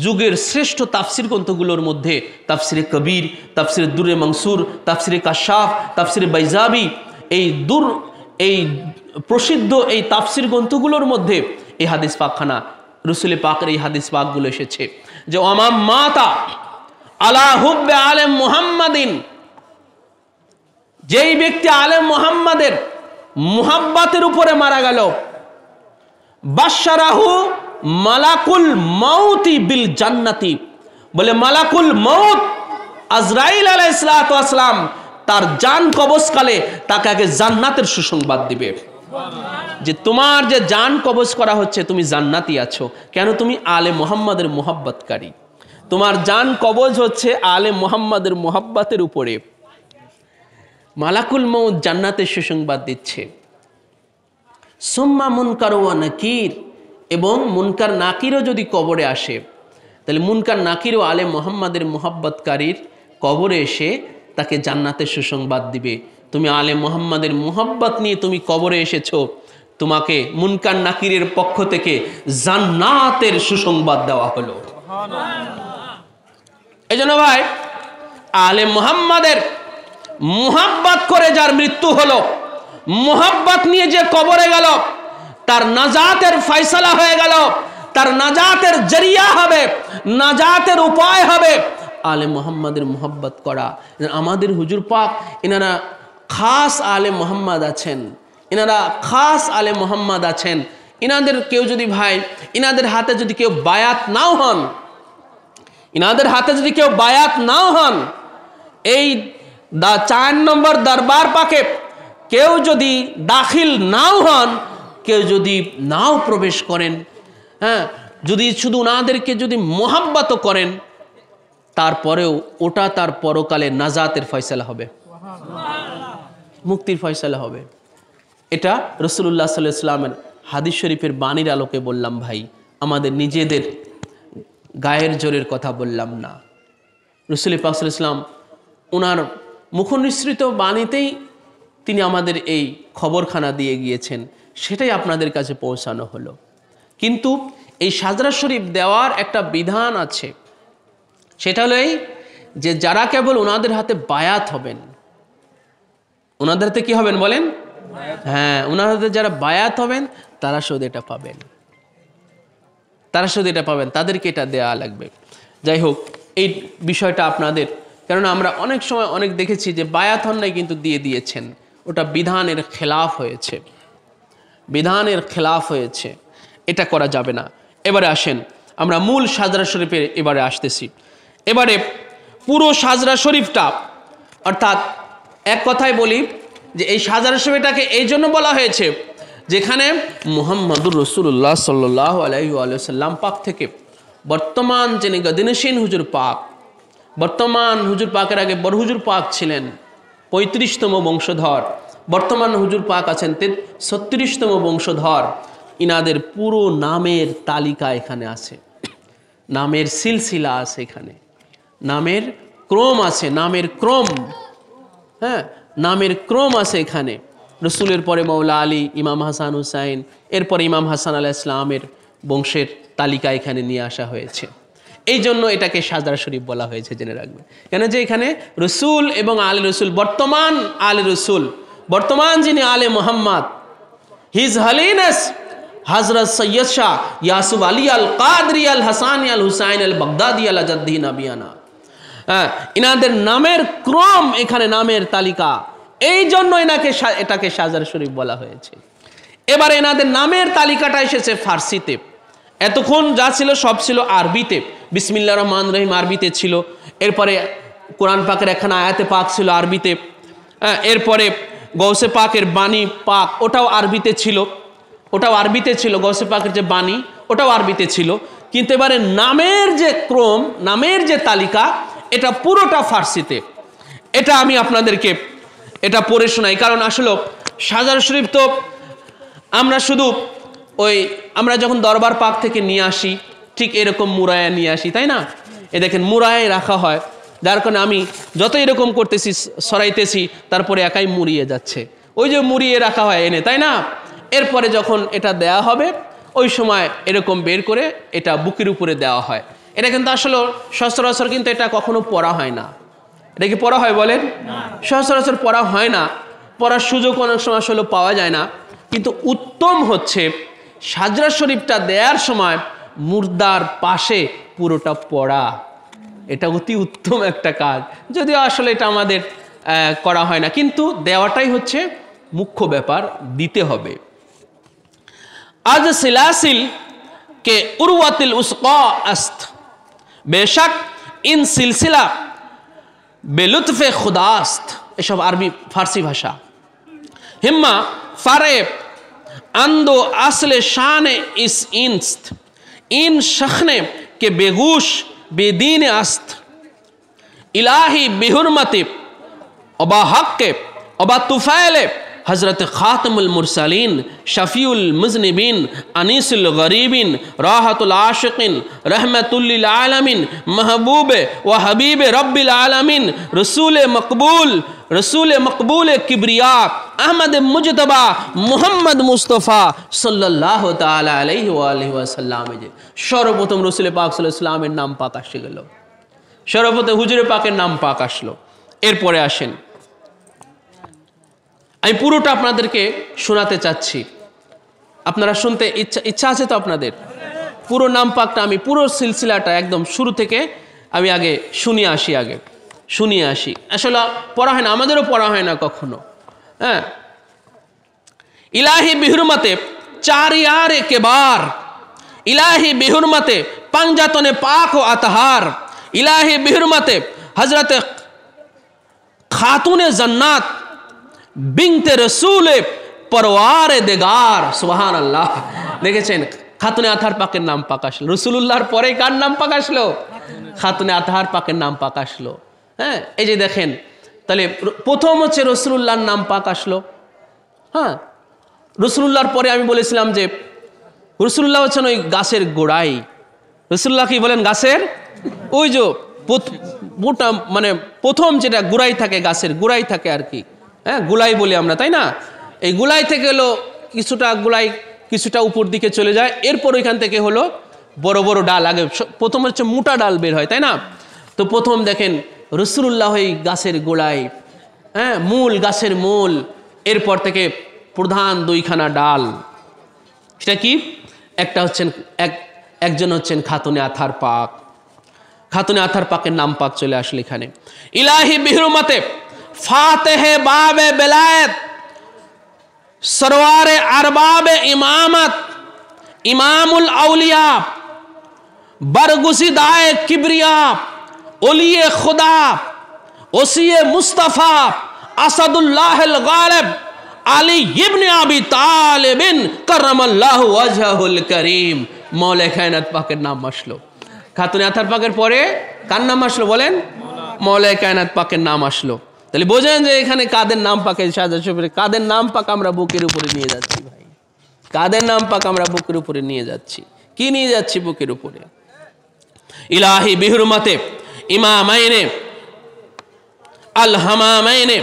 যুগের শ্রেষ্ঠ তাফসির গ্রন্থগুলোর মধ্যে তাফসিরে কবির, তাফসিরে দুরে মনসুর, তাফসিরে কাশাফ, তাফসিরে বাইজাবি, এই প্রসিদ্ধ এই তাফসির গ্রন্থগুলোর মধ্যে এই হাদিস পাকখানা রসুল পাকের এই হাদিস পাকগুলো এসেছে যে ওমাম মাতা আলা হুব্বে আলেম মুহাম্মাদিন, যেই ব্যক্তি আলেম মুহাম্মাদের মুহাব্বাতের উপরে মারা গেল, বাশশারাহু মালাকুল মাউতি বিল জান্নাতি, বলে মালাকুল মাউত আজরাইল আলাইহিস সালাতু ওয়াস সালাম তার জান কবজকালে তাকে আগে জান্নাতের সুসংবাদ দিবে যে তোমার যে জান কবজ করা হচ্ছে তুমি জান্নাতি আছো, কেন? তুমি আলে মুহাম্মাদের মুহাব্বতকারী, তোমার জান কবজ হচ্ছে আলে মুহাম্মাদের মুহাব্বতের উপরে। মালাকুল মউত জান্নাতের সুসংবাদ দিচ্ছে। সুম্মা মুনকার ওয়া নাকির, এবং মুনকার নাকিরও যদি কবরে আসে তাহলে মুনকার নাকিরও আলে মুহাম্মাদের মুহাব্বতকারীর কবরে এসে তাকে জান্নাতের সুসংবাদ দিবে। তুমি আলে মুহাম্মাদের মুহাব্বত নিয়ে তুমি কবরে এসেছো, তোমাকে মুনকার নাকিরের পক্ষ থেকে জান্নাতের সুসংবাদ দেওয়া হলো। এই জন্য ভাই আলে মুহাম্মাদের মুহাব্বত করে যার মৃত্যু হলো, মুহাব্বত নিয়ে যে কবরে গেল, তার নাজাতের ফয়সালা হয়ে গেল, তার নাজাতের জরিয়া হবে, নাজাতের উপায় হবে আলে মুহাম্মাদের মুহাব্বত করা। আমাদের হুজুর পাক এনারা খাস আলে মুহাম্মদ আছেন, এনারা খাস আলে মুহাম্মদ আছেন। ইনাদের কেউ যদি ভাই ইনাদের হাতে যদি কেউ বায়াত নাও হন, ইনাদের হাতে যদি কেউ বায়াত নাও হন, এই 4 নম্বর দরবার পাকে কেউ যদি দাখিল নাও হন, কেউ যদি নাও প্রবেশ করেন, হ্যাঁ, যদি শুধু ওনাদেরকে যদি মোহাব্বত করেন, তারপরেও ওটা তার পরকালে নাজাতের ফয়সালা হবে, মুক্তির ফয়সালা হবে। এটা রাসূলুল্লাহ সাল্লাল্লাহু আলাইহি ওয়াসাল্লামের হাদিস শরীফের বাণীর আলোকে বললাম ভাই, আমাদের নিজেদের গায়ের জোরের কথা বললাম না। রাসূল পাক সাল্লাল্লাহু আলাইহি ওয়াসাল্লাম ওনার মুখনিসৃত বাণীতেই তিনি আমাদের এই খবরখানা দিয়ে গিয়েছেন, সেটাই আপনাদের কাছে পৌঁছানো হলো। কিন্তু এই সাজরা শরীফ দেওয়ার একটা বিধান আছে, সেটা হলো এই যে যারা কেবল ওনাদের হাতে বায়াত হবেন, ওনাদের হাতে কি হবেন বলেন? হ্যাঁ, ওনার হাতে যারা বায়াত হবেন তারা শুধু এটা পাবেন, তারা শুধু এটা পাবেন, তাদেরকে এটা দেয়া লাগবে। যাই হোক, এই বিষয়টা আপনাদের, কারণ আমরা অনেক সময় অনেক দেখেছি যে বায়াত হন নাই কিন্তু দিয়ে দিয়েছেন, ওটা বিধানের খেলাফ হয়েছে, বিধানের খেলাফ হয়েছে, এটা করা যাবে না। এবারে আসেন আমরা মূল সাজরা শরীফে এবারে আসতেছি। এবারে পুরো সাজরা শরীফটা, অর্থাৎ এক কথায় বলি যে এই সাজরা শরীফটাকে এই জন্য বলা হয়েছে যেখানে মুহাম্মদুর রাসূলুল্লাহ সাল্লাল্লাহু আলাইহি ওয়াসাল্লাম পাক থেকে বর্তমান যিনি গদিনশীন হুজুর পাক, বর্তমান হুজুর পাকের আগে বড় হুজুর পাক ছিলেন 35তম বংশধর, বর্তমান হুজুর পাক আছেন 36তম বংশধর, ইনাদের পুরো নামের তালিকা এখানে আছে, নামের সিলসিলা আছে, এখানে নামের ক্রম আছে, নামের ক্রম, হ্যাঁ, নামের ক্রম আছে এখানে। রসুলের পরে মৌলা আলী, ইমাম হাসান হুসাইন, এরপরে ইমাম হাসান আলাইহিস সালামের বংশের তালিকা এখানে নিয়ে আসা হয়েছে। এই জন্য এটাকে সাজরা শরীফ বলা হয়েছে, জেনে রাখবে। কেন যে এখানে রসুল এবং আলে রসুল, বর্তমান আলে রসুল, বর্তমান যিনি আলে মুহাম্মদ, হিজ হলিনেস হযরত সৈয়দ শাহ ইয়াসুফ আলী আল কাদরি আল হাসানি আল হুসাইন আল বাগদাদি আল জাদ্দি নাবিয়ানা, হ্যাঁ, ইনাদের নামের ক্রম এখানে, নামের তালিকা, এই জন্য এটাকে সাজরা শরীফ বলা হয়েছে। এবারে এনাদের নামের তালিকাটা এসেছে ফার্সিতে, এতক্ষণ যা ছিল সব ছিল আরবিতে। বিসমিল্লাহির রহমানির রহিম আরবিতে ছিল, এরপরে কোরআন পাকের একখানা আয়াতে পাক ছিল আরবিতে, এরপরে গৌসে পাকের বাণী পাক ওটাও আরবিতে ছিল, গৌসে পাকের যে বাণী ওটাও আরবিতে ছিল। কিন্তু এবারে নামের যে ক্রম, নামের যে তালিকা, এটা পুরোটা ফার্সিতে। এটা আমি আপনাদেরকে এটা পড়ে শোনাই, কারণ আসলে শাহজালাল শরীফ তো আমরা শুধু আমরা যখন দরবার পাক থেকে নিয়ে আসি ঠিক এরকম মুরায়া নিয়ে আসি, তাই না? এ দেখেন মুরায়ায় রাখা হয়, যার কারণে আমি যত এরকম করতেছি সরাইতেছি তারপরে একাই মুড়িয়ে যাচ্ছে। ওই যে মুড়িয়ে রাখা হয় এনে, তাই না? এরপরে যখন এটা দেয়া হবে ওই সময় এরকম বের করে এটা বুকের উপরে দেওয়া হয়। এটা কিন্তু আসলে সচরাচর কিন্তু এটা কখনো পড়া হয় না। এটা কি পড়া হয় বলেন? সচরাচর পড়া হয় না, পড়ার সুযোগ অনেক সময় আসলে পাওয়া যায় না। কিন্তু উত্তম হচ্ছে শাহজালাল শরীফটা দেওয়ার সময় মুর্দার পাশে পুরোটা পড়া, এটা অতি উত্তম একটা কাজ। যদিও আসলে এটা আমাদের করা হয় না, কিন্তু দেওয়াটাই হচ্ছে মুখ্য ব্যাপার, দিতে হবে। আজ সিলাসিল কে উরওয়াতিল উসকা আস্ত, বেশক ইন সিলসিলা বেলুতফে খুদাস্ত। এসব আরবি ফার্সি ভাষা। হিম্মা ফারে আন্দো আসলে শানে ইস ইনস্ত ইন শখনে के बेगूश बेदीन अस्त इलाही बेहुरमते अबा हक अबा तुफैल हज़रत ख़ातमुल मुरसलीन शफ़ीउल मुज़निबीन अनीसुल गरीबिन राहतुल आशिक़ीन रहमतुल लिल आलमीन महबूब व हबीब रब्बिल आलमीन रसूल मकबूल किब्रिया अहमद मुजतबा मुहम्मद मुस्तफ़ा सल्लल्लाहु ताला अलैहि वसल्लम। सर्वप्रथम रसूल पाक सल्लल्लाहु अलैहि वसल्लमेर नाम पाक आसे गेल, सर्वप्रथम हुजूर पाकेर नाम पाक आसलो। एरपरे आसेन আমি পুরোটা আপনাদেরকে শোনাতে চাচ্ছি। আপনারা শুনতে ইচ্ছা আছে তো আপনাদের? পুরো নাম পাকটা আমি পুরো সিলসিলাটা একদম শুরু থেকে আমি আগে শুনিয়ে আসি। আসলে পড়া হয় না, আমাদেরও পড়া হয় না কখনো। হ্যাঁ, ইলাহি বিহুরমতে চারিয়ারে কেবার, ইলাহি বিহুরমতে পাঞ্জাতনে পাক ও আতহার, ইলাহি বিহুরমতে হযরতে খাতুনে জান্নাত বিনতে রসুল পরওয়ার দেগার। সুবহান আল্লাহ। দেখেছেন, খাতুনে আতহার পাকের নাম পাক আসলো। রসুলুল্লাহর পরে কার নাম পাক আসলো? খাতুনে আতহার পাকের নাম পাক আসলো। হ্যাঁ, এই যে দেখেন, তাহলে প্রথম হচ্ছে রসুলুল্লাহর নাম পাক আসলো। হ্যাঁ, রসুলুল্লাহর পরে আমি বলেছিলাম যে রসুলুল্লাহ হচ্ছেন ওই গাছের গোড়াই। রসুলুল্লাহ কি বলেন? গাছের ওই যে মোটা মানে প্রথম যেটা গোড়াই থাকে, গাছের গোড়াই থাকে আর কি। হ্যাঁ, গুলাই বলি আমরা, তাই না? এই গুলাই থেকে হলো কিছুটা উপর দিকে চলে যায়, এরপর ওইখান থেকে হলো বড় বড় ডাল। আগে প্রথম হচ্ছে মোটা ডাল বের হয়, তাই না? তো প্রথম দেখেন রসুলুল্লাহ ওই গাছের গোড়ায়, হ্যাঁ, মূল, গাছের মূল। এরপর থেকে প্রধান দুইখানা ডাল। সেটা কি? একটা হচ্ছেন একজন হচ্ছেন খাতুনে আতহার পাক। খাতুনে আতহার পাকের নাম পাক চলে আসলে এখানে। ইলাহি বিহুরমতে फातेह बाब बेलायत सरवार अरबाब इमामत इमामुल औलिया बरगुज़िदाए किब्रिया ओलिए खुदा ओसिए मुस्तफ़ा असदुल्लाहिल गालिब अली इब्न अबी तालिबिन करमल्लाहु वजहुल करीम। मौला कायनात पाकेर नाम আসলো। খাতুনে আতহার পাকের পরে কার নাম আসলো বলেন? মৌলা কায়নাত পাকের নাম আসলো। তাহলে বোঝেন যে এখানে কাদের নাম পাক, শাহজালাল শরীফের কাদের নাম পাক আমরা বুকের উপরে নিয়ে যাচ্ছি ভাই। কাদের নাম পাক আমরা বুকের উপরে নিয়ে যাচ্ছি? কি নিয়ে যাচ্ছি বুকের উপরে? ইলাহি বিহুরমতে ইমামাইনে আল হামামাইনে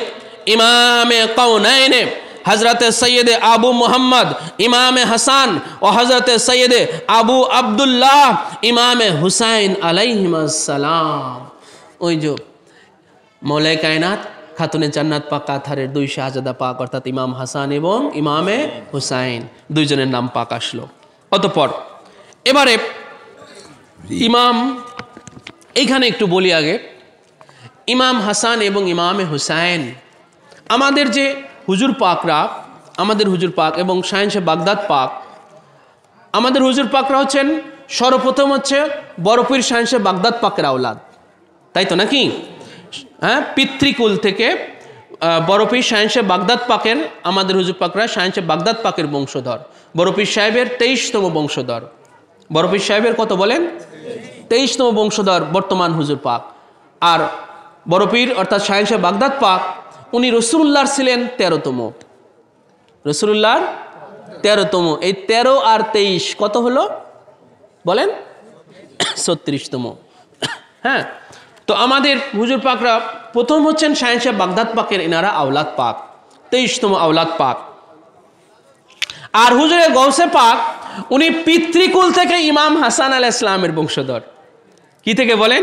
ইমামে কাউনাইনে हज़रत सैयद आबू मोहम्मद इमाम हसन और हज़रत सैयद आबू अब्दुल्ला इमाम हुसैन अलैहिस्सलाम। ওই যে মৌলা কায়নাত খাতুনে জান্নাত পাক আতহারের দুই শাহজাদা পাক অর্থাৎ ইমাম হাসান এবং ইমামে হুসাইন, দুইজনের নাম পাক আসলো। অতঃপর এবারে ইমাম, এইখানে একটু বলি আগে, ইমাম হাসান এবং ইমামে হুসাইন আমাদের যে হুজুর পাকরা, আমাদের হুজুর পাক এবং শাহেনশাহ বাগদাদ পাক, আমাদের হুজুর পাকরা হচ্ছেন সর্বপ্রথম হচ্ছে বড় পীর শাহেনশাহ বাগদাদ পাকের আওলাদ, তাই তো নাকি? হ্যাঁ, পিতৃকুল থেকে বড় পীর শাহেনশাহ বাগদাদ পাকের, আমাদের হুজুর পাকরা শাহেনশাহ বাগদাদ পাকের বংশধর। বড় পীর সাহেবের 23তম বংশধর। বড় পীর সাহেবের কত বলেন? 23তম বংশধর বর্তমান হুজুর পাক। আর বড় পীর অর্থাৎ শাহেনশাহ বাগদাদ পাক উনি রসুলুল্লাহর ছিলেন 13তম। রসুলুল্লাহর 13তম। এই 13 আর 23 কত হলো বলেন? 36তম। হ্যাঁ, তো আমাদের হুজুর পাকরা প্রথম হচ্ছেন শাহেনশাহ বাগদাদ পাকের এনারা আওলাদ পাক, 23তম আওলাদ পাক। আর হুজুরে গৌসে পাক উনি পিতৃকুল থেকে ইমাম হাসান আলাইহিস সালামের বংশধর। কি থেকে বলেন?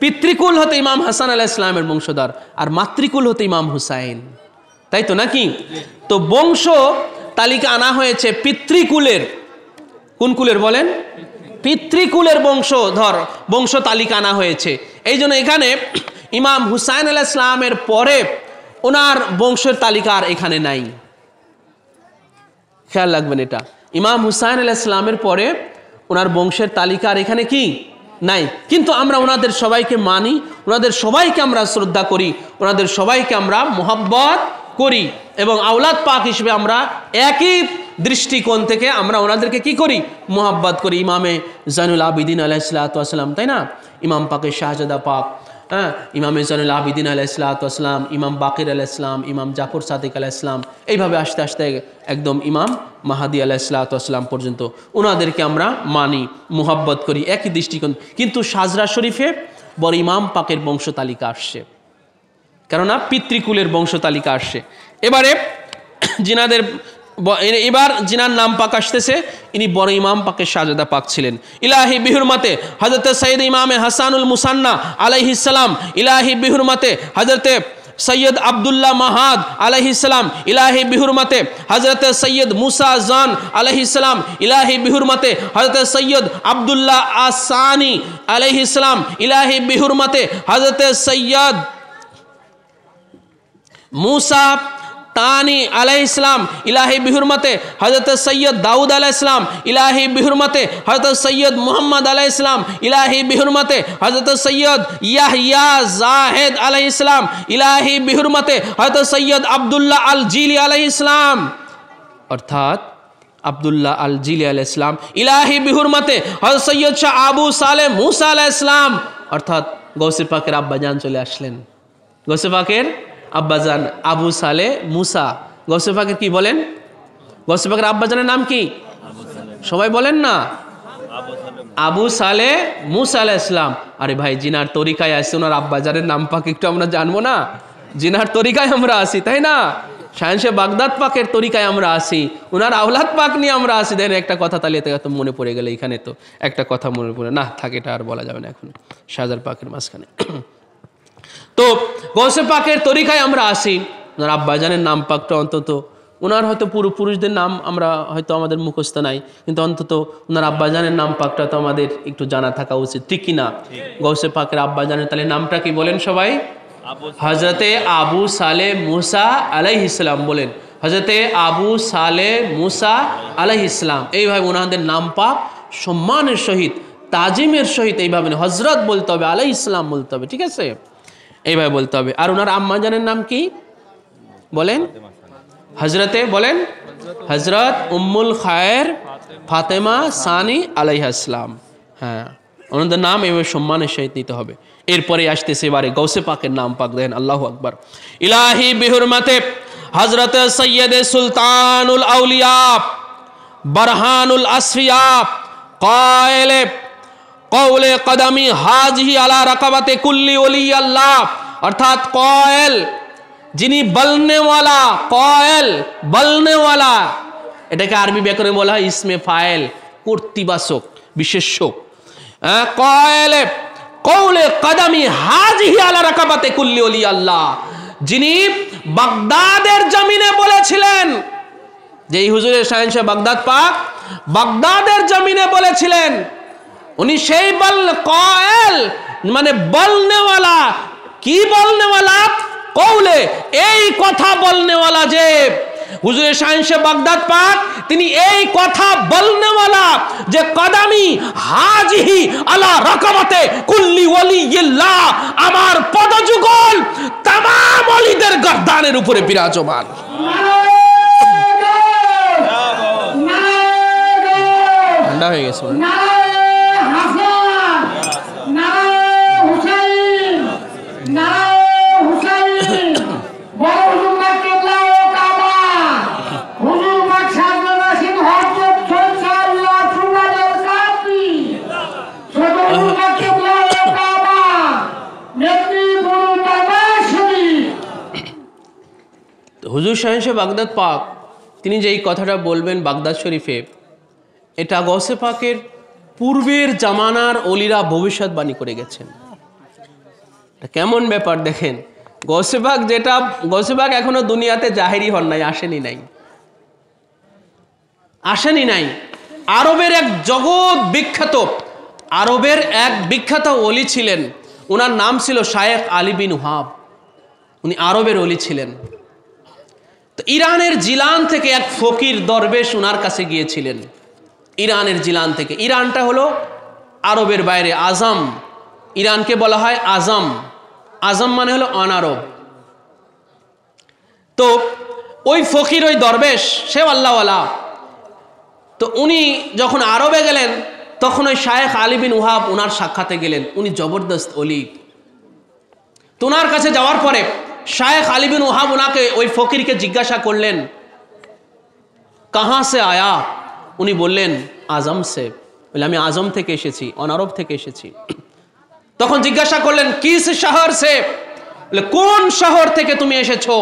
পিতৃকুল হতে ইমাম হাসান আলাইহিস সালামের বংশধর, আর মাতৃকুল হতে ইমাম হুসাইন, তাই তো নাকি? তো বংশ তালিকা আনা হয়েছে পিতৃকুলের। কোন কুলের বলেন? পিতৃকুলের বংশধর বংশ তালিকা আনা হয়েছে। এই জন্য এখানে ইমাম হুসাইন আলাইহিস সালামের পরে ওনার বংশের তালিকা আর এখানে নাই। খেয়াল রাখবেন এটা, ইমাম হুসাইন আলাইহিস সালামের পরে ওনার বংশের তালিকা আর এখানে কি নাই। কিন্তু আমরা ওনাদের সবাইকে মানি, ওনাদের সবাইকে আমরা শ্রদ্ধা করি, ওনাদের সবাইকে আমরা মোহাব্বত করি, এবং আওলাদ পাক হিসেবে আমরা একই দৃষ্টিকোণ থেকে আমরা ওনাদেরকে কি করি? মোহাব্বত করি। ইমামে জাইনুল আবিদিন আলাইহিস সালাতু ওয়াস সালাম, তাই না? ইমাম পাকের শাহজাদা পাক, হ্যাঁ, ইমামে জাইনুল আবিদিন আলাইহিস সালাতু ওয়াস সালাম, ইমাম বাকির আলাইহিস সালাম, ইমাম জাফর সাদিক আলাইহিস সালাম, এইভাবে আস্তে আস্তে একদম ইমাম মাহাদি আলাইহিস সালাতু ওয়াস সালাম পর্যন্ত ওনাদেরকে আমরা মানি, মোহাব্বত করি, একই দৃষ্টিকোণ। কিন্তু শাজরা শরীফে বড় ইমাম পাকের বংশ তালিকা আসছে, কেননা পিতৃকুলের বংশ তালিকা আসছে। এবারে জিনাদের এবার জিনার নাম পাক আসতেছে, ইনি বড় ইমাম পাকের শাহজাদা পাক ছিলেন। ইলাহি বিহুরমাতে হযরত সৈয়দ ইমামে হাসানুল মুসান্না আলাইহিস সালাম, ইলাহি বিহুরমাতে হযরত সৈয়দ আব্দুল্লাহ মাহাদ আলাইহিস সালাম, ইলাহি বিহুরমাতে হযরত সৈয়দ মুসা জান আলাইহিস সালাম, ইলাহি বিহুরমাতে হযরত সৈয়দ আব্দুল্লাহ আসানি আলাইহিস সালাম, ইলাহি বিহুরমাতে হযরত সৈয়দ মুসা তানি আলাইহিস সালাম, ইলাহি বিহুরমাতে হযরত সৈয়দ দাউদ আলাইহিস সালাম, ইলাহি বিহুরমাতে হযরত সৈয়দ মুহাম্মদ আলাইহিস সালাম, ইলাহি বিহুরমাতে হযরত সৈয়দ ইয়াহইয়া জাহিদ আলাইহিস সালাম, ইলাহি বিহুরমাতে হযরত সৈয়দ আব্দুল্লাহ আল জিলি আলাইহিস সালাম, অর্থাৎ আব্দুল্লাহ আল জিলি আলাইহিস সালাম, ইলাহি বিহুরমাতে হযরত সৈয়দ শাহ আবু সালেহ মুসা আলাইহিস সালাম, অর্থাৎ গৌসে পাকের আব্বাজান চলে আসলেন। গৌসে পাকের আব্বাজান আবু সালে মুসা। গৌসে পাকের কি বলেন? গৌসে পাকের আব্বাজানের নাম কি? সবাই বলেন না, আবু সালে মুসা আলাইহিস সালাম। আরে ভাই, জিনার তরিকায় আসছে, ওনার আব্বাজানের নাম পাক একটু আমরা জানবো না? জিনার তরিকায় আমরা আসি, তাই না? শাহেনশাহ বাগদাদ পাকের তরিকায় আমরা আসি, ওনার আওলাদ পাক নিয়ে আমরা আসি। দেন একটা কথা তালিয়ে তো মনে পড়ে গেলে, এখানে তো একটা কথা মনে পড়ে না থাকে, এটা আর বলা যাবে না এখন শাহজাদা পাকের মাঝখানে। তো গৌসে পাকের তরিকায় আমরা আসি, ওনার আব্বাজানের নাম পাকটা অন্তত, ওনার হয়তো পুরো পুরুষদের নাম আমরা হয়তো আমাদের মুখস্থ নাই, কিন্তু অন্তত ওনার আব্বাজানের নাম পাকটা তো আমাদের একটু জানা থাকা উচিত, ঠিক কি না? গৌসে পাকের আব্বাজানের তাহলে নামটা কি বলেন সবাই? হযরতে আবু সালে মুসা আলাইহিস সালাম বলেন, হযরতে আবু সালে মুসা আলাইহিস সালাম। এইভাবে ওনাদের নাম পাক সম্মানের সহিত, তাজিমের সহিত এইভাবে হযরত বলতে হবে, আলাইহিস সালাম বলতে হবে, ঠিক আছে? এইভাবে বলতে হবে। আর ওনার আম্মাজানের নাম কি বলেন? হযরতে বলেন, হযরত উম্মুল খায়ের ফাতেমা সানি আলাইহিস সালাম। হ্যাঁ, ওনাদের নাম এইভাবে সম্মানের সহিত নিতে হবে। এরপরে আসতেছে এবারে গৌসে পাকের নাম পাক, দেন আল্লাহু আকবার। ইলাহি বিহুরমাতে হযরত সৈয়দ সুলতানুল আউলিয়া বরহানুল আসফিয়া কায়েলে কওলে কদমি হাজিহি আলা রাকাবাতে কুল্লি ওলি আল্লাহ, অর্থাৎ কয়েল যিনি বলনেওয়ালা, কয়েল বলনেওয়ালা, এটাকে আরবি ব্যাকরণে বলা হয় ইসমে ফায়েল, কর্তৃবাচক, বিশেষ্য। কয়েলে কওলে কদমি হাজিহি আলা রাকাবাতে কুল্লি ওলি আল্লাহ, যিনি বাগদাদের জমিনে বলেছিলেন, যেই হুজুরের শাহেনশাহ বাগদাদ পাক বাগদাদের জমিনে বলেছিলেন, উনি সেই কয়েল মানে বলনেওয়ালা। কি বলনেওয়ালা? কওলে, এই কথা বলনেওয়ালা, যে হুজুরে শাহেনশাহ বাগদাদ পাক তিনি এই কথা বলনেওয়ালা, যে কদামি হাজিহি আলা রাকাবাতে কুল্লি ওয়ালিয়্যিল্লাহ, আমার পদযুগল तमाम ওলিদের গর্দানের উপরে বিরাজমান। ঠান্ডা হয়ে গেছে। হুজুর শাহেনশাহ বাগদাদ পাক তিনি যে এই কথাটা বলবেন বাগদাদ শরীফে, এটা গৌসে পাকের পূর্বের জামানার ওলিরা ভবিষ্যৎবাণী করে গেছেন। কেমন ব্যাপার দেখেন, গৌসে পাক এখনো দুনিয়াতে জাহেরি হন নাই, আসেনি নাই। আরবের এক বিখ্যাত ওলি ছিলেন, ওনার নাম ছিল শায়েখ আলী বিন ওয়াহাব। উনি আরবের ওলি ছিলেন। তো ইরানের জিলান থেকে এক ফকির দরবেশ ওনার কাছে গিয়েছিলেন। ইরানের জিলান থেকে, ইরানটা হলো আরবের বাইরে, আজম, ইরানকে বলা হয় আজম। আজম মানে হলো অনারব। তো ওই ফকির, ওই দরবেশ, সে আল্লাহওয়ালা। তো উনি যখন আরবে গেলেন তখন ওই শায়েখ আলী বিন ওয়াহাব ওনার সাক্ষাতে গেলেন। উনি জবরদস্ত ওলি। তো ওনার কাছে যাওয়ার পরে শায়েখ আলী বিন ওয়াহাব ওনাকে, ওই ফকিরকে জিজ্ঞাসা করলেন, কাহা সে আয়া? উনি বললেন আজম সে। বলে আমি আজম থেকে এসেছি, অনারব থেকে এসেছি। তখন জিজ্ঞাসা করলেন কিস শহর সে? বলে কোন শহর থেকে তুমি এসেছো?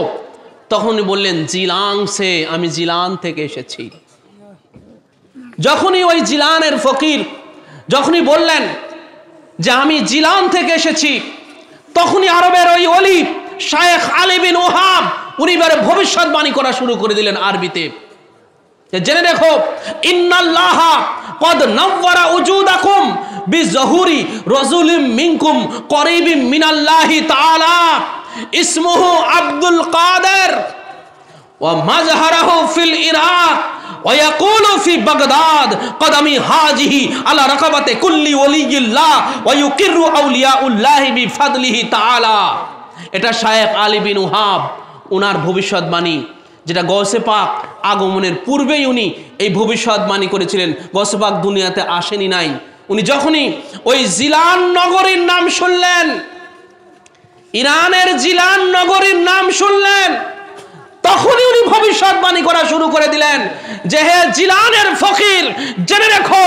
তখন উনি বললেন জিলান সে, আমি জিলান থেকে এসেছি। যখনই ওই জিলানের ফকির যখনই বললেন যে আমি জিলান থেকে এসেছি, তখনই আরবের ওই ওলি শায়েখ আলী বিন ওয়াহাব উনি এবারে ভবিষ্যৎবাণী করা শুরু করে দিলেন আরবিতে। জেনে দেখো, ইন্নাল্লাহা কদ নাওয়ারা উজুদাকুম বিজহুরি রাজুলিম মিনকুম করিবিম মিনাল্লাহি তাআলা ইসমুহু আব্দুল কাদের ওয়া মাজহারাহু ফিল ইরাক ওয়া ইয়াকুলু ফি বাগদাদ কদামি হাজিহি আলা রাকাবাতে কুল্লি ওলিয়্যিল্লাহ ওয়া ইউকিরু আউলিয়াউল্লাহি বিফাদলিহি তাআলা। এটা শায়েখ আলী বিন ওয়াহাব ওনার ভবিষ্যৎবাণী, যেটা গৌসে পাক আগমনের পূর্বেই উনি এই ভবিষ্যৎবাণী করেছিলেন। গৌসে পাক দুনিয়াতে আসেনি নাই। উনি যখনই ওই জিলান নগরীর নাম শুনলেন, ইরানের জিলান নগরীর নাম শুনলেন, তখনই উনি ভবিষ্যৎবাণী করা শুরু করে দিলেন যে হে জিলানের ফকির, জেনে রেখো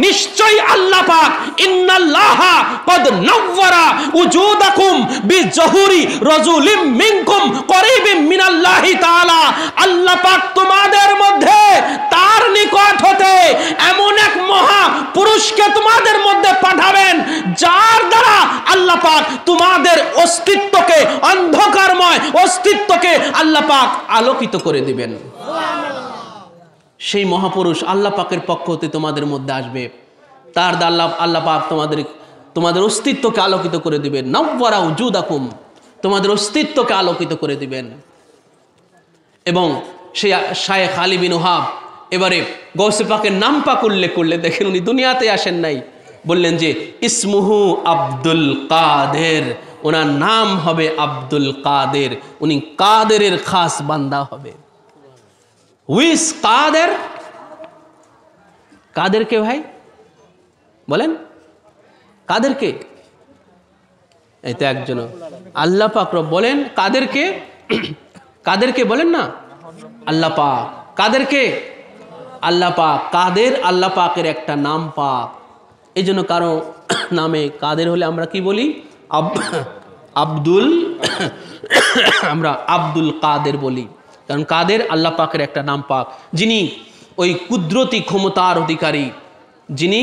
নিশ্চয়ই আল্লাহ পাক ইন্নাল্লাহা কদ নাওয়ারা উজুদাকুম বিজহুরি রাজুলিম মিনকুম করিবিম মিনাল্লাহি তাআলা, আল্লাহ পাক তোমাদের মধ্যে তার নিকট হতে এমন এক মহা পুরুষকে তোমাদের মধ্যে পাঠাবেন যার দ্বারা আল্লাহ পাক তোমাদের অস্তিত্বকে, অন্ধকারময় অস্তিত্বকে আল্লাহ পাক আলোকিত করে দিবেন। সেই মহাপুরুষ আল্লাহ পাকের পক্ষ হতে তোমাদের মধ্যে আসবে, তার দ্বারা আল্লাহ পাক তোমাদের অস্তিত্বকে আলোকিত করে দিবেন। নাওয়ারা উজুদাকুম, তোমাদের অস্তিত্বকে আলোকিত করে দিবেন। এবং সেই শায়েখ আলী বিন ওয়াহাব এবারে গৌসে পাকের নাম পাক উল্লেখ করলে, দেখেন উনি দুনিয়াতে আসেন নাই, বললেন যে ইসমুহু আব্দুল কাদের, ওনার নাম হবে আব্দুল কাদের, উনি কাদেরের খাস বান্দা হবে। হুইস কাদের? কাদেরকে ভাই বলেন, কাদেরকে? এই তো একজন আল্লাহ পাক বলেন কাদেরকে, কাদেরকে বলেন না, আল্লাহ পাক। কাদেরকে? আল্লাহ পাক। কাদের আল্লাহ পাকের একটা নাম পাক। এই জন্য কারো নামে কাদের হলে আমরা কি বলি? আব্দুল, আমরা আব্দুল কাদের বলি, কারণ কাদের আল্লাহ পাকের একটা নাম পাক, যিনি ওই কুদরতি ক্ষমতার অধিকারী, যিনি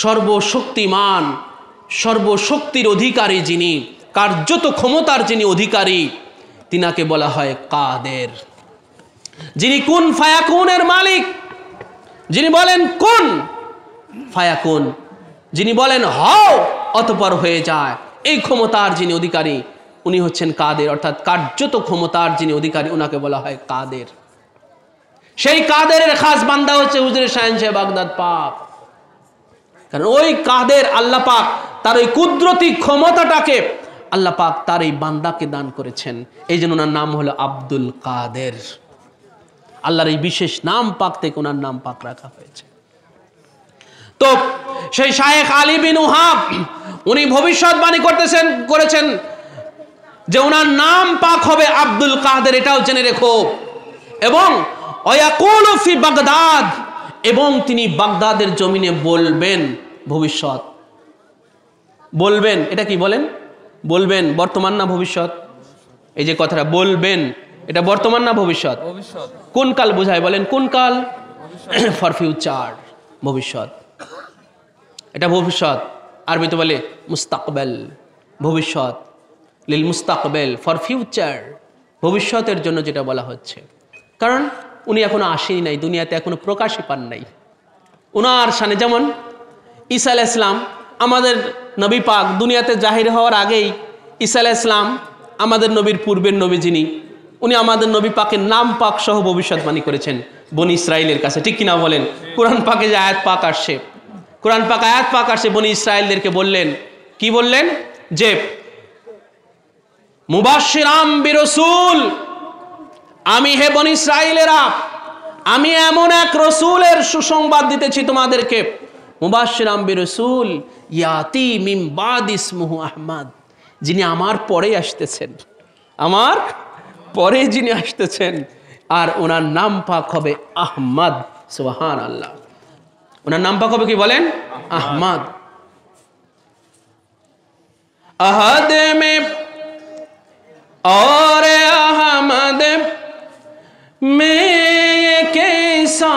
সর্বশক্তিমান, সর্বশক্তির অধিকারী, যিনি কার্যত ক্ষমতার যিনি অধিকারী, তিনাকে বলা হয় কাদের। যিনি কুন ফায়াকুনের মালিক, যিনি বলেন কুন ফায়াকুন, যিনি বলেন হও অতঃপর হয়ে যায়, এই ক্ষমতার যিনি অধিকারী উনি হচ্ছেন কাদের, অর্থাৎ কার্যত ক্ষমতার যিনি অধিকারী উনাকে বলা হয় কাদের। সেই কাদেরের খাস বান্দা হচ্ছে হুজুরে শাহেনশাহ বাগদাদ পাক। কারণ ওই কাদের আল্লাহ পাক তার ওই কুদরতি ক্ষমতাটাকে আল্লাহ পাক তার এই বান্দাকে দান করেছেন। এই জন্য ওনার নাম হলো আব্দুল কাদের। আল্লাহর এই বিশেষ নাম পাক থেকে ওনার নাম পাক রাখা হয়েছে। তো সেই শায়েখ আলী বিন ওহাব উনি ভবিষ্যৎবাণী করেছেন যে ওনার নাম পাক হবে আব্দুল কাদের, এটাও জেনে রেখো। এবং ওয়াকুলু ফি বাগদাদ, এবং তিনি বাগদাদের জমিনে বলবেন, ভবিষ্যৎ বলবেন। এটা কি বলেন? বলবেন, বর্তমান না ভবিষ্যৎ? এই যে কথাটা বলবেন, এটা বর্তমান না ভবিষ্যৎ? কোন কাল বোঝায় বলেন? কোন কাল? ফর ফিউচার, ভবিষ্যৎ। এটা ভবিষ্যৎ, আরবিতে বলে মুস্তাকবেল, ভবিষ্যৎ। লিল মুস্তাকবেল, ফর ফিউচার, ভবিষ্যতের জন্য যেটা বলা হচ্ছে। কারণ উনি এখনো আসেনি নাই, দুনিয়াতে এখনো প্রকাশই পান নাই। ওনার সামনে যেমন ঈসা আলাইহিস সালাম আমাদের নবী পাক, দুনিয়াতে জাহির হওয়ার আগেই ঈসা আলাইহিস সালাম আমাদের নবীর পূর্বের নবী যিনি, উনি আমাদের নবী পাকের নাম পাক সহ ভবিষ্যৎবাণী করেছেন বনি ইসরাইলের কাছে, ঠিক কিনা বলেন? কোরআন পাকে যে আয়াত পাক আসছে, কোরআন পাক আয়াত পাক আসছে, বনি ইসরাইলদেরকে বললেন, কি বললেন? যে মুবাশশিরাম বিরাসূল, আমি হে বনি ইসরাইলেরা, আমি এমন এক রসুলের সুসংবাদ দিতেছি তোমাদেরকে, মুবাশশিরাম বিরাসূল ইয়াতি মিন বাদ ইসমুহু আহমদ, যিনি আমার পরে আসতেছেন, আমার পরে যিনি আসতেছেন, আর ওনার নাম পাক হবে আহমদ। সুবহানাল্লাহ, ওনার নাম পাক হবে কি বলেন? আহমদ। আহাদ মে और अहमद में कैसा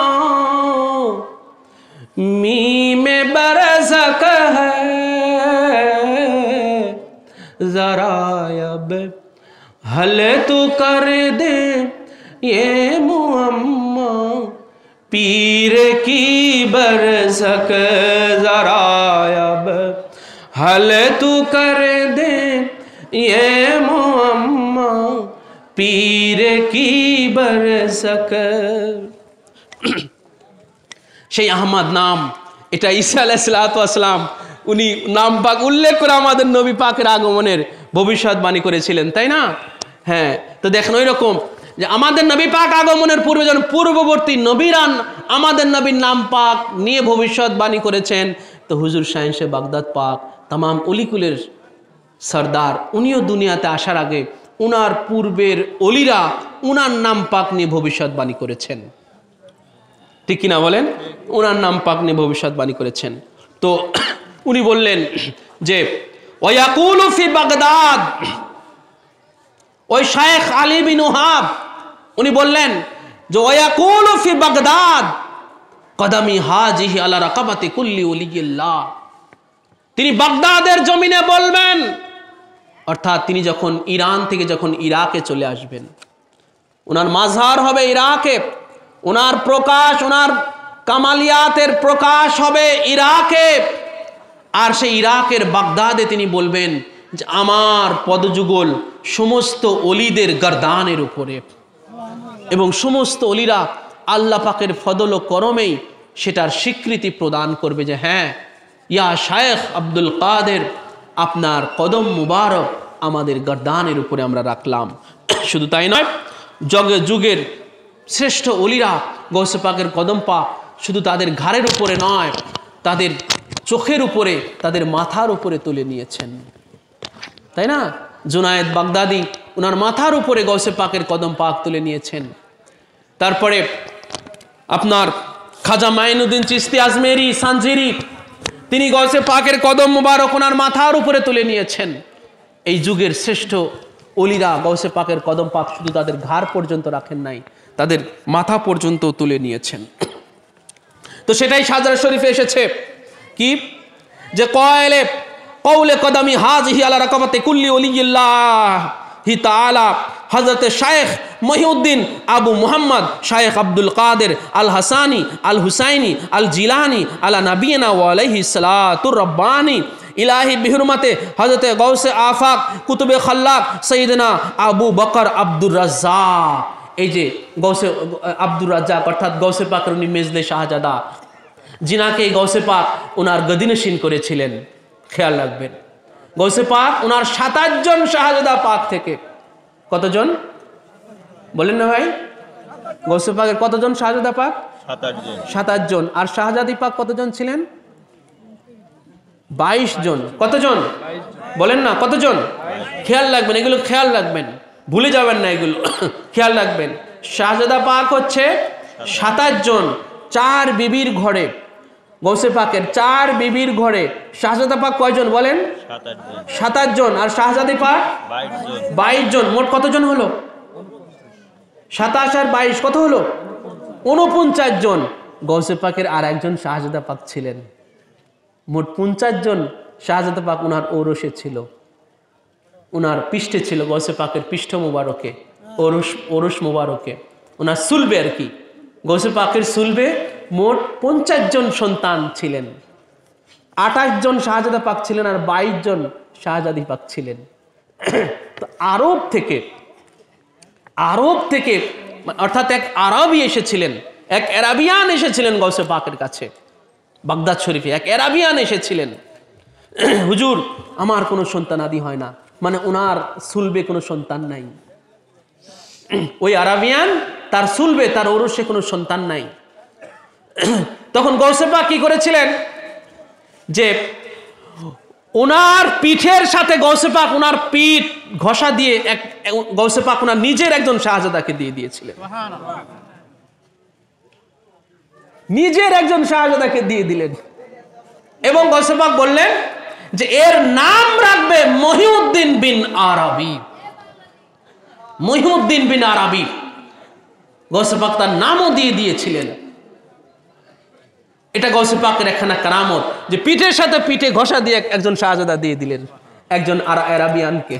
मी में बरसक है, जरा अब हल तू कर दे ये मुअम्मा पीर की बरसक, जरा अब हल तू कर दे ये मुअम्मा पीर की बरसक। সেই আহমদ নাম, এটা ঈসা আলাইহিস সালাম উনি নাম পাক উল্লেখ করে আমাদের নবী পাকের আগমনের ভবিষ্যৎবাণী করেছিলেন, তাই না? হ্যাঁ, তো দেখেন ওই রকম যে আমাদের নবী পাক আগমনের পূর্বে যখন পূর্ববর্তী নবীরান আমাদের নবীর নাম পাক নিয়ে ভবিষ্যৎবাণী করেছেন, তো হুজুর শাহেনশাহ বাগদাদ পাক তামাম অলিকুলের সরদার, উনিও দুনিয়াতে আসার আগে উনার পূর্বের অলিরা উনার নাম পাক নিয়ে ভবিষ্যৎবাণী করেছেন, ঠিক কিনা বলেন? উনার নাম পাক নিয়ে ভবিষ্যৎবাণী করেছেন। তো উনি বললেন যে ওয়াকুলু ফি বাগদাদ, ওই শায়েখ আলী বিন ওহাব উনি বললেন যে ওয়াকুলু ফি বাগদাদ কদমি হাজিহি আলা রাকাবাতি কুল্লি ওলিয়্যিল্লাহ, তিনি বাগদাদের জমিনে বলবেন, অর্থাৎ তিনি যখন ইরান থেকে যখন ইরাকে চলে আসবেন, ওনার মাঝহার হবে ইরাকে, ওনার প্রকাশ, ওনার কামালিয়াতের প্রকাশ হবে ইরাকে, আর সেই ইরাকের বাগদাদে তিনি বলবেন যে আমার পদযুগল সমস্ত অলিদের গর্দানের উপরে, এবং সমস্ত অলিরা আল্লাহ পাকের ফদল ও করমেই সেটার স্বীকৃতি প্রদান করবে যে হ্যাঁ, ইয়া শায়েখ আব্দুল কাদের, আপনার কদম মুবারক আমাদের গর্দানের উপরে আমরা রাখলাম। শুধু তাই নয়, যুগের শ্রেষ্ঠ অলিরা গৌসে পাকের কদম পাক শুধু তাদের ঘাড়ের উপরে নয়, তাদের চোখের উপরে, তাদের মাথার উপরে তুলে নিয়েছেন, তাই না? জুনায়েদ বাগদাদি ওনার মাথার উপরে গৌসে পাকের কদম পাক তুলে নিয়েছেন। তারপরে আপনার খাজা মাইনুদ্দিন চিশতি আজমেরি সানজিরি, তিনি গৌসে পাকের কদম মুবারক ওনার মাথার উপরে তুলে নিয়েছেন। এই যুগের শ্রেষ্ঠ অলিরা গৌসে পাকের কদম পাক শুধু তাদের ঘাড় পর্যন্ত রাখেন নাই, তাদের মাথা পর্যন্ত তুলে নিয়েছেন। তো সেটাই সাজার শরীফে এসেছে কি, যে কওলে কদমি হাজিহি আলা রাকাবাতি কুল্লি ওলিয়্যিল্লাহি তাআলা হযরত শায়েখ মহিউদ্দিন আবু মুহাম্মদ শায়েখ আব্দুল কাদের আল হাসানি আল হুসাইনি আল জিলানি আলা নবিয়িনা ওয়া আলাইহি সালাতুর রব্বানি ইলাহি বিহুরমাতে হযরত গৌসে আফাক কুতুবে খাল্লাক সৈয়দনা আবু বকর আব্দুর রাজ্জাক, এই যে গৌসে আব্দুর রাজ্জাক অর্থাৎ গৌসে পাকের উনি মেজলে শাহজাদা, জিনাকে গৌসে পাক ওনার গদিনশীন করেছিলেন। খেয়াল রাখবেন, গৌসে পাক ওনার 27 জন শাহজাদা পাক থেকে, কতজন বলেন না ভাই? গৌসে পাকের কতজন শাহজাদা পাক? 27 জন। আর শাহজাদি পাক কতজন ছিলেন? 22 জন। কতজন বলেন না? কতজন? খেয়াল রাখবেন, এগুলো খেয়াল রাখবেন, ভুলে যাবেন না এগুলো। খেয়াল রাখবেন, শাহজাদা পাক হচ্ছে 27 জন। 4 বিবির ঘরে, গৌসে পাকের 4 বিবির ঘরে শাহজাদা পাক কয়জন বলেন? 27 জন। আর শাহজাদি পাক 22 জন। মোট কতজন হলো? 27 আর 22 কত হলো? 49 জন। গৌসে পাকের আর একজন শাহজাদা পাক ছিলেন। মোট 50 জন শাহজাদা পাক উনার ঔরসে ছিল, উনার পৃষ্ঠে ছিল, গৌসে পাকের পৃষ্ঠ মুবারকে, ঔরস মুবারকে, উনার সুলবে আর কি। গৌসে পাকের সুলবে মোট 50 জন সন্তান ছিলেন। 28 জন শাহজাদা পাক ছিলেন আর 22 জন শাহজাদি পাক ছিলেন। তো আরব থেকে অর্থাৎ এক আরবি এসেছিলেন, এক অ্যারাবিয়ান এসেছিলেন গৌসে পাকের কাছে। বাগদাদ শরীফে এক অ্যারাবিয়ান এসেছিলেন, হুজুর আমার কোনো সন্তান আদি হয় না, মানে ওনার সুলবে কোনো সন্তান নাই। ওই আরাবিয়ান তার সুলবে, তার ঔরসে কোনো সন্তান নাই। তখন গৌসে পাক কি করেছিলেন যে ওনার পিঠের সাথে গৌসে পাক ওনার পিঠ ঘষা দিয়ে গৌসে পাক ওনার নিজের একজন শাহজাদাকে দিয়ে দিয়েছিলেন। নিজের একজন শাহজাদাকে দিয়ে দিলেন এবং গৌসে পাক বললেন যে এর নাম রাখবে মহিউদ্দিন বিন আরবি। মহিউদ্দিন বিন আরবি গৌসে পাক তার নামও দিয়ে দিয়েছিলেন। এটা গৌসে পাকের একখানা কারামত যে পিঠের সাথে পিঠে ঘষা দিয়ে একজন শাহজাদা দিয়ে দিলেন একজন আরাবিয়ানকে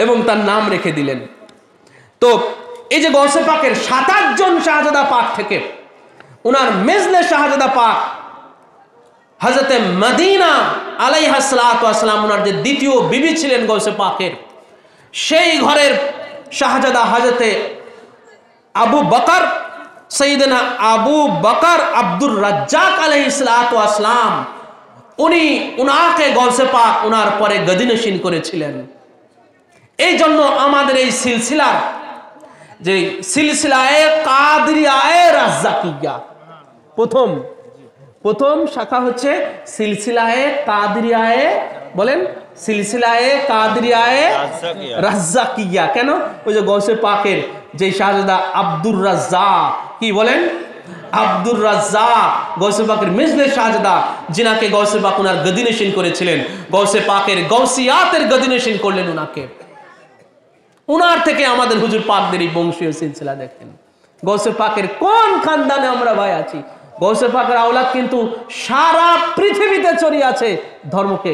এবং তার নাম রেখে দিলেন। তো এই যে গৌসে পাকের 27 জন শাহজাদা পাক থেকে ওনার মেজলে শাহজাদা পাক হযরতে মদিনা আলাইহিস সালাতু ওয়াস সালাম, ওনার যে দ্বিতীয় বিবি ছিলেন গৌসে পাকের, সেই ঘরের শাহজাদা হযরতে আবু বকর, সৈয়দনা আবু বকর আব্দুর রাজ্জাক আলাইহিস সালাতু ওয়াস সালাম, উনাকে গৌসে পাক ওনার পরে গদিনশীন করেছিলেন। এই জন্য আমাদের এই সিলসিলার যে সিলসিলায়ে কাদরিয়ায়ে রাজ্জাকিয়া, প্রথম শাখা হচ্ছে সিলসিলায়ে কাদরিয়ায়ে, বলেন সিলসিলায়ে কাদরিয়ায়ে রাজ্জাকিয়া। কেন? ওই যে গৌসে পাকের যে শাহজাদা আব্দুর রাজ্জাক, কি বলেন? আব্দুর রাজ্জাক গৌসে পাকের মেজলে শাহজাদা, যিনাকে গৌসে পাক ওনার গদিনশীন করেছিলেন, গৌসে পাকের গৌসিয়াতের গদিনশীন করলেন উনাকে। উনার থেকে আমাদের হুজুর পাকদের এই বংশীয় সিলসিলা দেখেন। গৌসে পাকের কোন খানদানে আমরা ভাই আছি? গৌসে পাকের আওলাদ কিন্তু সারা পৃথিবীতে ছড়িয়ে আছে ধর্মকে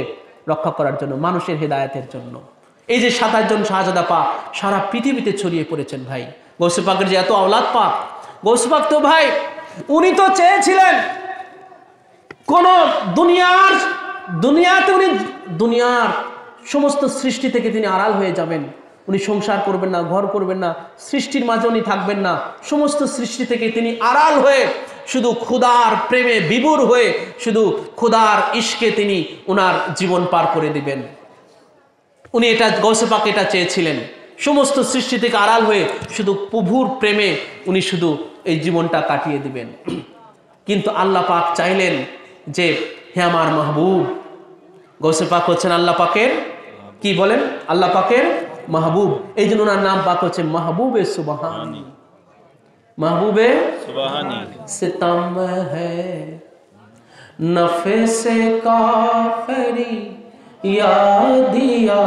রক্ষা করার জন্য, মানুষের হেদায়েতের জন্য। এই যে 27 জন শাহজাদা পাক সারা পৃথিবীতে ছড়িয়ে পড়েছেন ভাই। গৌসে পাকের যে এত আওলাদ পাক, গৌসে পাক তো ভাই উনি তো চেয়েছিলেন কোন দুনিয়াতে উনি দুনিয়ার সমস্ত সৃষ্টি থেকে তিনি আড়াল হয়ে যাবেন। উনি সংসার করবেন না, ঘর করবেন না, সৃষ্টির মাঝে উনি থাকবেন না, সমস্ত সৃষ্টি থেকে তিনি আড়াল হয়ে শুধু খোদার প্রেমে বিভোর হয়ে শুধু খোদার ইশকে তিনি ওনার জীবন পার করে দিবেন। উনি এটা গৌসে পাক এটা চেয়েছিলেন, সমস্ত সৃষ্টি থেকে আড়াল হয়ে শুধু প্রভুর প্রেমে উনি শুধু এই জীবনটা কাটিয়ে দিবেন। কিন্তু আল্লাহ পাক চাইলেন যে হে আমার মাহবুব, গৌসে পাক হচ্ছেন আল্লাহ পাকের কি বলেন? আল্লাহ পাকের মাহবুব। এই জন্য ওনার নাম পাক হচ্ছে মাহবুবে সুবহানি। महबूबे सितम है नफसे काफरी यादिया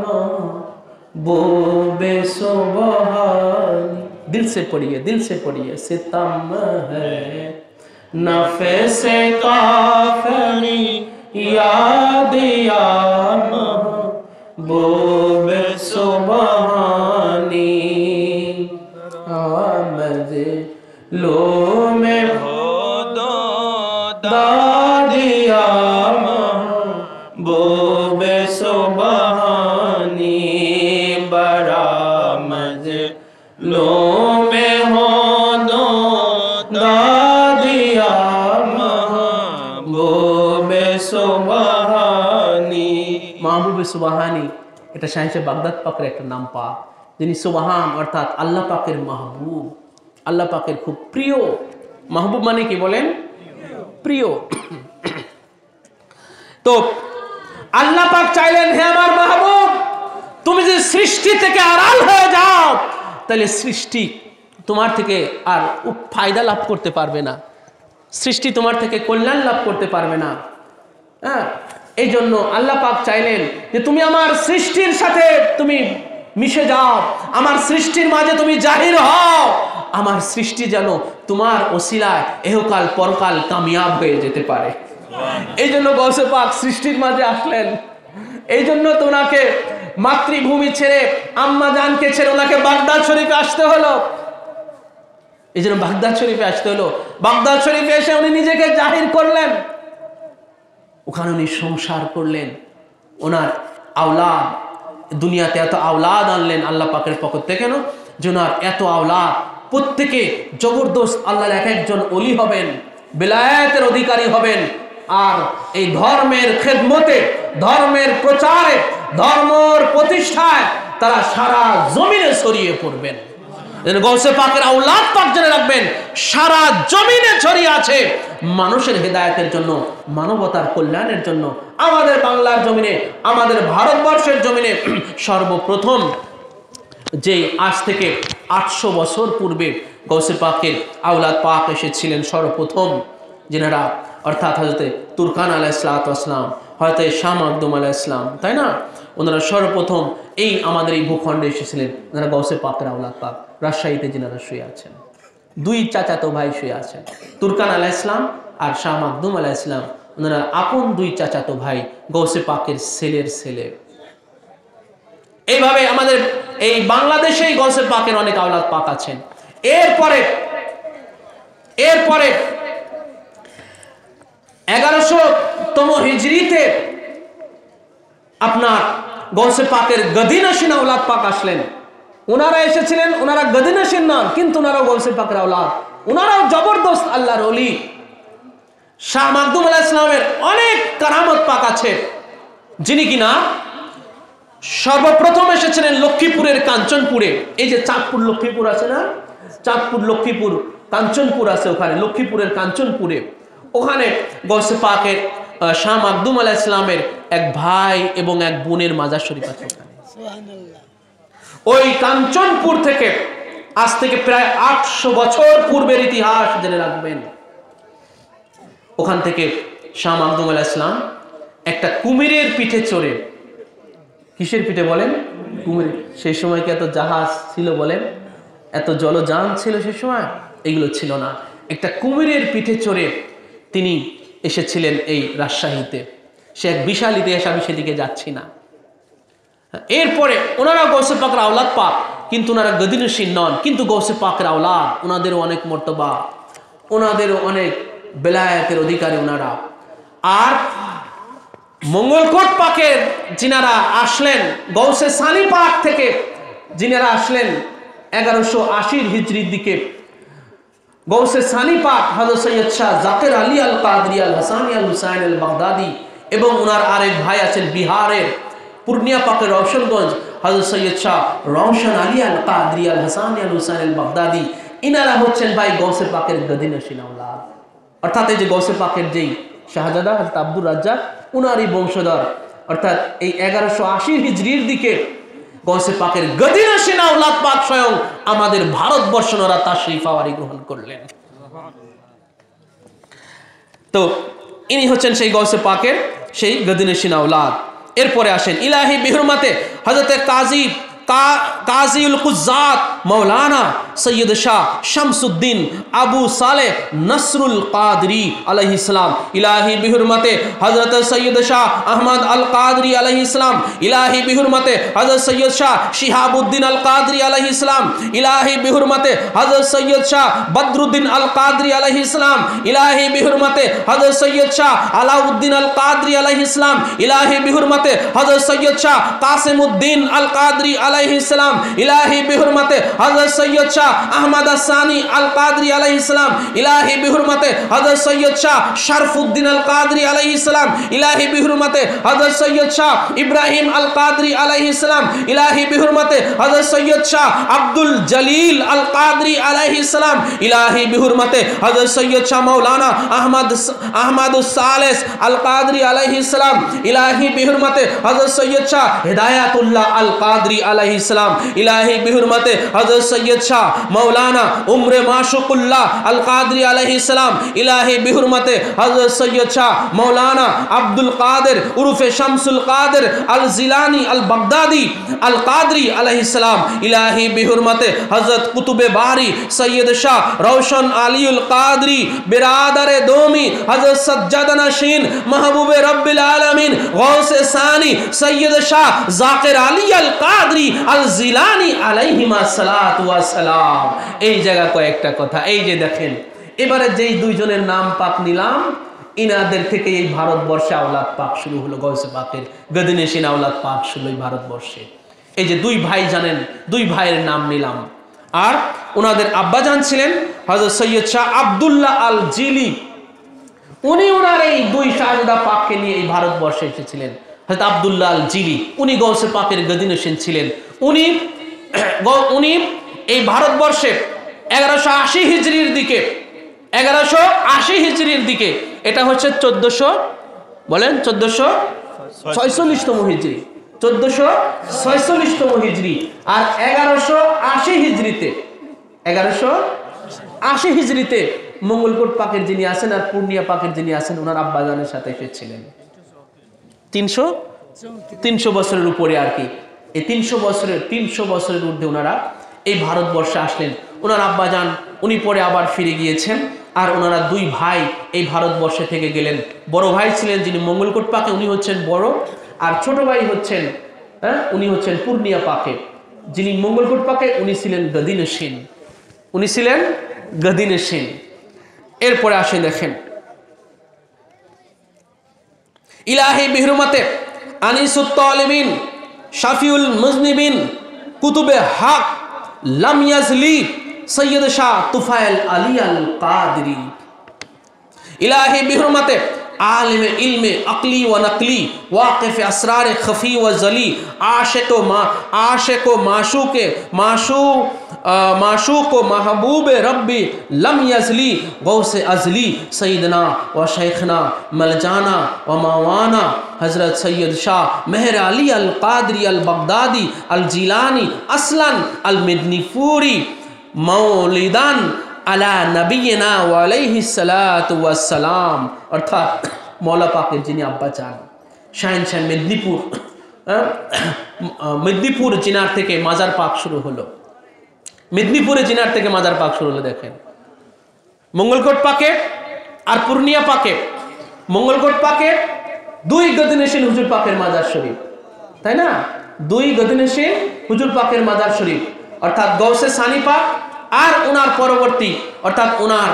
महबूबे सुबहानी। दिल से पढ़िए सितम है नफसे काफरी यादिया महबूबे सुबहानी। लो में हो दो दादिया महबूबे सुबहानी। बड़ा मजे সুবহানি। মাহবুবে সুবহানি, এটা শাহ বাগদাদ পাকের একটা নাম পাক, যিনি সুবহান অর্থাৎ আল্লাহ পাকের মাহবুব, আল্লাহ পাকের খুব প্রিয়। মাহবুব মানে কি বলেন? প্রিয়। তো আল্লাহ পাক চাইলেন, হে আমার মাহবুব, তুমি যদি সৃষ্টি থেকে আড়াল হয়ে যাও তাহলে সৃষ্টি তোমার থেকে আর ফায়দা লাভ করতে পারবে না, সৃষ্টি তোমার থেকে কল্যাণ লাভ করতে পারবে না। হ্যাঁ, এই জন্য আল্লাহ পাক চাইলেন যে তুমি আমার সৃষ্টির সাথে তুমি মিশে যাও, আমার সৃষ্টির মাঝে তুমি জাহির হও, আমার সৃষ্টি যেন তোমার ওসিলায় এহকাল পরকাল কামিয়াব হয়ে যেতে পারে। এই জন্য গৌসে পাক সৃষ্টির মাঝে আসলেন। এই জন্য তো ওনাকে মাতৃভূমি ছেড়ে, আম্মা জানকে ছেড়ে ওনাকে বাগদাদ শরীফে আসতে হলো। এই জন্য বাগদাদ শরীফে আসতে হলো। বাগদাদ শরীফে এসে উনি নিজেকে জাহির করলেন, ওখানে উনি সংসার করলেন। ওনার আওলাদ, দুনিয়াতে এত আওলাদ আনলেন আল্লাহ পাকের পক্ষ থেকে, কেন যে ওনার এত আওলাদ প্রত্যেকে জবরদস্ত আল্লাহর এক একজন ওলি হবেন, বেলায়েতের অধিকারী হবেন, আর এই ধর্মের খেদমতে, ধর্মের প্রচারে, ধর্মের প্রতিষ্ঠায় তারা সারা জমিনে ছড়িয়ে পড়বেন। গৌসে পাকের আওলাদ পাক জেনে রাখবেন, সারা জমিনে ছড়িয়ে আছে মানুষের হেদায়েতের জন্য, মানবতার কল্যাণের জন্য। আমাদের বাংলার জমিনে, আমাদের ভারতবর্ষের জমিনে সর্বপ্রথম যে আজ থেকে 800 বছর পূর্বে গৌসে পাকের আওলাদ পাক এসেছিলেন সর্বপ্রথম, যেনারা অর্থাৎ হযরতে তুরকান আলাইহিসসালাম, হযরতে শাহ মাকদুম আলাইহিসসালাম, তাই না? ওনারা সর্বপ্রথম এই আমাদের এই ভূখণ্ডে এসেছিলেন। ওনারা গৌসে পাকের আওলাদ পাক। রাজশাহীতে যিনারা শুয়ে আছেন, দুই চাচাতো ভাই শুয়ে আছেন, তুরকান আলাইহিসসালাম আর শাহ মাকদুম আলাইহিসসালাম। ওনারা আপন দুই চাচাতো ভাই, গৌসে পাকের ছেলের ছেলে। এইভাবে আমাদের এই বাংলাদেশেই গৌসে পাকের অনেক আওলাদ পাক আছেন। এরপরে 1100তম হিজরিতে আপনার গৌসে পাকের গদিনশীন আওলাদ পাক আসলেন। ওনারা এসেছিলেন, ওনারা গদিনশীন নন, কিন্তু ওনারাও গৌসে পাকের আওলাদ, ওনারাও জবরদস্ত আল্লাহর ওলি। শাহ মাকদুম আলাইহিস সালামের অনেক কারামত পাক আছে, যিনি কিনা সর্বপ্রথম এসেছিলেন লক্ষ্মীপুরের কাঞ্চনপুরে। এই যে চাঁদপুর লক্ষ্মীপুর আছে না, চাঁদপুর লক্ষ্মীপুর কাঞ্চনপুর আছে, ওখানে লক্ষ্মীপুরের কাঞ্চনপুরে, ওখানে গৌসে পাকের শাহ মাকদুম আলাইহিস সালামের এক ভাই এবং এক বোনের মাজার শরীফ আছে। ওই কাঞ্চনপুর থেকে আজ থেকে প্রায় 800 বছর পূর্বের ইতিহাস জেনে রাখবেন। ওখান থেকে শাহ মাকদুম আলাইহিস সালাম একটা কুমিরের পিঠে চড়ে, কিসের পিঠে বলেন? কুমির। সেই সময় কি এত জাহাজ ছিল বলেন? এত জলযান ছিল সে সময়? এগুলো ছিল না। একটা কুমিরের পিঠে চড়ে তিনি এসেছিলেন এই রাজশাহীতে। সে এক বিশাল ইতিহাস, আমি সেদিকে যাচ্ছি না। এরপরে ওনারা গৌসে পাকের আওলাদ পাক, কিন্তু ওনারা গদিনশীন নন, কিন্তু গৌসে পাকের আওলাদ, ওনাদেরও অনেক মর্তবা, ওনাদেরও অনেক বেলায়েতের অধিকারী ওনারা। আর মঙ্গলকোট পাকের যিনারা আসলেন, গৌসে সানি পাক থেকে যিনারা আসলেন 1180 হিজরির দিকে, গৌসে সানি পাক হযরত সৈয়দ শাহ জাকির আলী আল কাদরি আল হাসানি আল হুসাইন আল বাগদাদি, এবং ওনার আরেক ভাই আছেন বিহারের পূর্ণিয়া পাকের রওশনগঞ্জ হযরত সৈয়দ শাহ রওশন আলী আল কাদরি আল হাসানি আল হুসাইন আল বাগদাদি। ইনারা হচ্ছেন ভাই গৌসে পাকের গদিনশীন আওলাদ, অর্থাৎ এই যে গৌসে পাকের যেই শাহজাদা হযরত আব্দুর রাজ্জাক, উনারই বংশধর। অর্থাৎ এই 1180 হিজরির দিকে গৌসে পাকের গদিনশীন আওলাদ পাক স্বয়ং আমাদের ভারতবর্ষ ওনারা তাশরিফ আওয়ারি গ্রহণ করলেন। তো ইনি হচ্ছেন সেই গৌসে পাকের সেই গদিনশীন আওলাদ। এরপরে আসেন ইলাহি বিহুরমাতে হযরতে কাজীউল কুজ্জাত মৌলানা সৈয়দ শাহ শামসুদ্দিন আবু সালেহ নসরুল কাদরি আলাইহিস সালাম। ইলাহি বিহুরমাতে হযরত সৈয়দ শাহ আহমদ আল কাদরি আলাইহিস সালাম। ইলাহি বিহুরমাতে হযরত সৈয়দ শাহ শিহাবুদ্দিন আল কাদরি আলাইহিস সালাম। ইলাহি বিহুরমাতে হযরত সৈয়দ শাহ বদরুদ্দিন আল কাদরি আলাইহিস সালাম। ইলাহি বিহুরমাতে হযরত সৈয়দ শাহ আলাউদ্দিন আল কাদরি আলাইহিস সালাম। ইলাহি বিহুরমাতে হযরত সৈয়দ শাহ কাসিমউদ্দিন আল কাদরি আলাইহিস সালাম। ইলাহি বিহুরমাতে হযরত সৈয়দ শাহ আহমদ আসানি আল কাদরি আলাইহিস সালাম, ইলাহি বিহুরমাতে হযরত সৈয়দ শাহ শরফুদ্দিন আল কাদরি আলাইহিস সালাম, ইলাহি বিহুরমাতে হযরত সৈয়দ শাহ ইব্রাহিম আল কাদরি আলাইহিস সালাম, ইলাহি বিহুরমাতে হযরত সৈয়দ শাহ আব্দুল জলিল আল কাদরি আলাইহিস সালাম, ইলাহি বিহুরমাতে হযরত সৈয়দ শাহ মাওলানা আহমদুস সালেস আল কাদরি আলাইহিস সালাম, ইলাহি বিহুরমাতে হযরত সৈয়দ শাহ হিদায়াতুল্লাহ আল কাদরি আলাইহিস সালাম, ইলাহি বিহুরমাতে হযরত সৈয়দ শাহ মাওলানা উমরে মাশুকুল্লাহ আল কাদরি আলাইহিস সালাম, ইলাহি বিহুরমাতে হযরত সৈয়দ শাহ মাওলানা আব্দুল কাদের উরফে শামসুল কাদের আল জিলানি আল বাগদাদি আল কাদরি আলাইহিস সালাম, ইলাহি বিহুরমাতে হযরত কুতুবে বারি সৈয়দ শাহ রওশন আলীউল কাদরি বিরাদারে দোমি হযরত সজ্জাদানা শিন মাহবুবে রব্বিল আলামিন গৌসে সানি সৈয়দ শাহ জাকির আলী আল কাদরি আল জিলানি আলাইহিমা সালাতু ওয়াস সালাম। এই জায়গা কয়েকটা কথা, এই যে দেখেন এবারে যেই দুইজনের নাম পাক নিলাম, ইনাদের থেকে এই ভারতবর্ষে আওলাদ পাক শুরু হলো, গৌসে পাকের গদিনেশিন আওলাদ পাক শুরু এই ভারতবর্ষে। এই যে দুই ভাই জানেন, দুই ভাইয়ের নাম নিলাম, আর ওনাদের আব্বাজান ছিলেন হযরত সৈয়দ শাহ আব্দুল্লাহ আল জিলি। উনি ওনার এই দুই শাহজাদা পাককে নিয়ে এই ভারতবর্ষে এসেছিলেন। হযরত আব্দুল্লাহ আল জিলি উনি গৌসে পাকের গদিনেশিন ছিলেন। উনি এই ভারতবর্ষে 1180 হিজরির দিকে, 1180 হিজরির দিকে, এটা হচ্ছে 1446তম হিজরি, 1446তম হিজরি, আর 1180 হিজরিতে, 1180 হিজরিতে মঙ্গলকোট পাকের যিনি আছেন আর পূর্ণিয়া পাকের যিনি আছেন ওনার আব্বাজানের সাথে এসেছিলেন। 300 বছরের উপরে আর কি, এই 300 বছরের ঊর্ধ্বে ওনারা এই ভারতবর্ষে আসলেন। ওনার আব্বাজান উনি পরে আবার ফিরে গিয়েছেন, আর ওনারা দুই ভাই এই ভারতবর্ষে থেকে গেলেন। বড় ভাই ছিলেন যিনি মঙ্গলকোট পাকে, উনি হচ্ছেন বড়, আর ছোট ভাই হচ্ছেন উনি হচ্ছেন পূর্ণিয়া পাকে। যিনি মঙ্গলকোট পাকে উনি ছিলেন গদিনেশিন, উনি ছিলেন গদিনেশিন। এরপরে আসে দেখেন ইলাহি বিহুরমাতে আনিসুত তালিবিন শাফিউল মুজনিবিন কুতুবে হক লাম ইয়াজলি সৈয়দ শাহ তুফাইল আলী আল কাদরি, ইলাহি বিহুরমাতে आलिम इल्म अकली व नकली वाक़िफ़ असरार खफ़ी व जली आशिक़ माशूक़ महबूब रब्बी लम यज़ली गौसे अज़ली सैयदना व शेखना मलजाना व मावाना हज़रत सैयद शाह मेहर अली अल कादरी अल बगदादी अल जिलानी असलन अल मिदनीपुरी मौलिदान আলা নবিয়িনা ওয়া আলাইহিস সালাতু ওয়াস সালাম। অর্থাৎ মওলা পাকের যিনি আব্বা চান শাহেনশাহ মেদিনীপুর জিনার থেকে মাজার পাক শুরু হলো, মেদিনীপুরে জিনার থেকে মাজার পাক শুরু হলো। দেখেন মঙ্গলকোট পাকে আর পূর্ণিয়া পাকে, মঙ্গলকোট পাকে দুই গদিনেশিন হুজুর পাকের মাজার শরীফ, তাই না? দুই গদিনেশিন হুজুর পাকের মাজার শরীফ, অর্থাৎ গৌসে সানি পাক আর ওনার পরবর্তী অর্থাৎ ওনার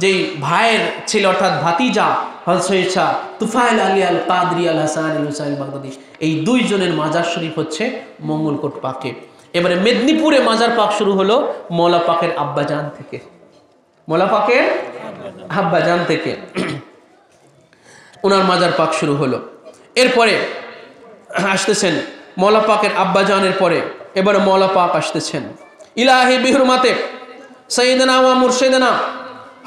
যেই ভাইয়ের ছিল অর্থাৎ ভাতিজা হযরত সৈয়দ শাহ তুফাইল আলী আল কাদরি আল হাসান আল হুসাইন বাগদাদি, এই দুইজনের মাজার শরীফ হচ্ছে মঙ্গলকোট পাকে। এবারে মেদিনীপুরে মাজার পাক শুরু হলো মওলা পাকের আব্বাজান থেকে, মওলা পাকের আব্বাজান থেকে ওনার মাজার পাক শুরু হলো। এরপরে আসতেছেন মওলা পাকের আব্বাজানের পরে এবারে মওলা পাক আসতেছেন ইলাহি বিহুরমাতে সৈয়দনা ওয়া মুর্শিদনা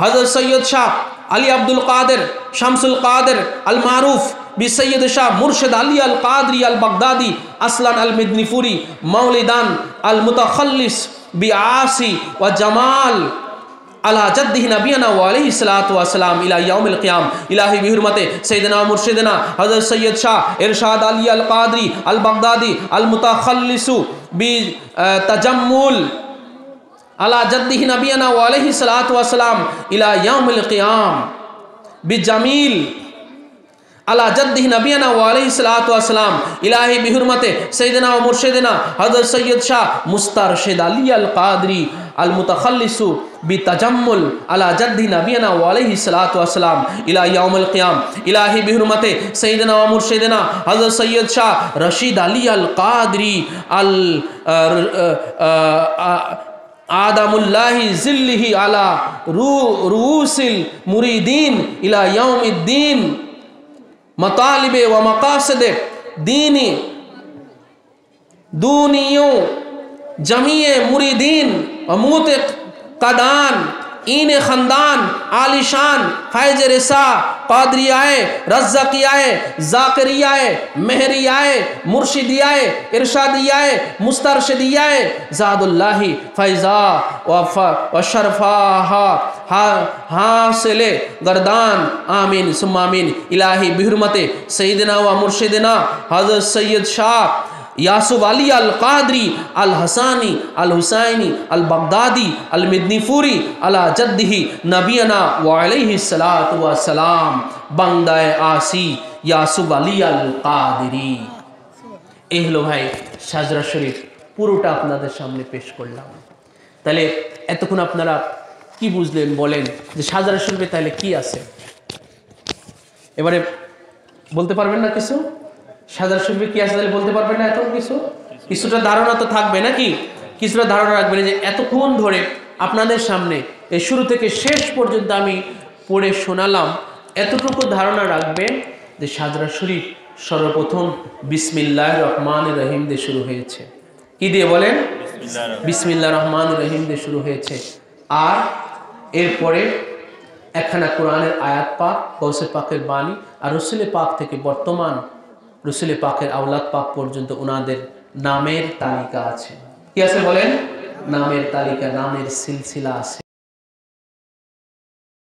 হযরত সৈয়দ শাহ আলী আব্দুল কাদের শামসুল কাদের আল মারুফ বি সৈয়দ শাহ মুর্শিদ আলী আল কাদরি আল বাগদাদি আসলান আল মিদনীপুরি মৌলিদান আল মুতাখাল্লিস বি আসি ওয়া জামাল আলা জাদ্দিহি নবিয়ানা ওয়া আলাইহিস সালাতু ওয়াস সালাম ইলা ইয়াউমিল কিয়াম। ইলাহি বিহুরমাতে সৈয়দনা মুর্শিদনা হযরত সৈয়দ শাহ ইরশাদ আলী আল কাদরি আল বাগদাদি আল মুতাখাল্লিসু বি তাজাম্মুল আলা জাদ্দিহি নবিয়ানা ওয়া আলাইহিস সালাতু ওয়াস সালাম ইলা ইয়াউমিল কিয়াম বি জামিল আলা জাদ্দিহি নবিয়ানা ওয়া আলাইহিস সালাতু ওয়াস সালাম। ইলাহি বিহুরমাতে সৈয়দনা ওয়া মুর্শিদনা হযরত সৈয়দ শাহ মুস্তারশিদ আলী আল কাদরি আল মুতাখাল্লিসু বিতাজাম্মুল আলা জাদ্দি নাবিয়ানা ওয়া আলাইহিস সালাতু ওয়াস সালাম ইলা ইয়াউমিল কিয়াম। ইলাহি বিহুরমাতে সাইয়্যিদিনা ওয়া মুরশিদিনা হযরত সৈয়দ শাহ রশিদ আলী আল কাদরি আল আদামুল্লাহি জিল্লিহি আলা রুউসিল মুরিদিন ইলা ইয়াউমিদ্দিন মতালিবে ওয়া মাকাসিদে দীনি দুনিयो जमीए मुरीदीन अमूत कदान इन ख़ानदान आलिशान फैज़ रिसा क़ादरियाए रज़्ज़ाक़ियाए ज़ाकिरियाए महरियाए मुर्शिदियाए इरशादियाए मुस्तरशिदियाए ज़ादुल्लाहि फ़ैज़ा व शरफ़ाहा हासिले गर्दान आमीन सुम्मा आमीन। इलाही बिहुरमते सैयदना व मुर्शिदना हज़रत सैयद शाह यासूब अली अल कादरी अल हसानी अल हुसैनी अल बगदादी अल मिदनीफूरी अला जद्दिही नबीना व अलैहिस सलातु व सलाम बंदाए आसी यासूब अली अल कादरी। এই হলো ভাই সাজরা শরীফ, পুরোটা আপনাদের সামনে পেশ করলাম। তাহলে এতক্ষণ আপনারা কি বুঝলেন বলেন যে সাজরা শরীফে তাহলে কি আছে? এবারে বলতে পারবেন না কিছু? সাজরা শরীফে কি আছে তাহলে বলতে পারবেন না এত কিছু? কিছুটা ধারণা তো থাকবে নাকি? কিছুটা ধারণা রাখবেন যে এতক্ষণ ধরে আপনাদের সামনে এই শুরু থেকে শেষ পর্যন্ত আমি পড়ে শোনালাম, এতটুকু ধারণা রাখবেন যে সাজরা শরীফ সর্বপ্রথম বিসমিল্লাহির রহমানির রহিম দিয়ে শুরু হয়েছে। কি দিয়ে বলেন? বিসমিল্লাহির রহমানির রহিম দিয়ে শুরু হয়েছে। আর এরপরে একখানা কোরআনের আয়াত পাক, গৌসে পাকের বাণী আর রসুলে পাক থেকে বর্তমান রসুলে পাকের আওলাদ পাক পর্যন্ত ওনাদের নামের তালিকা আছে। কি আছে বলেন? নামের তালিকা, নামের সিলসিলা আছে।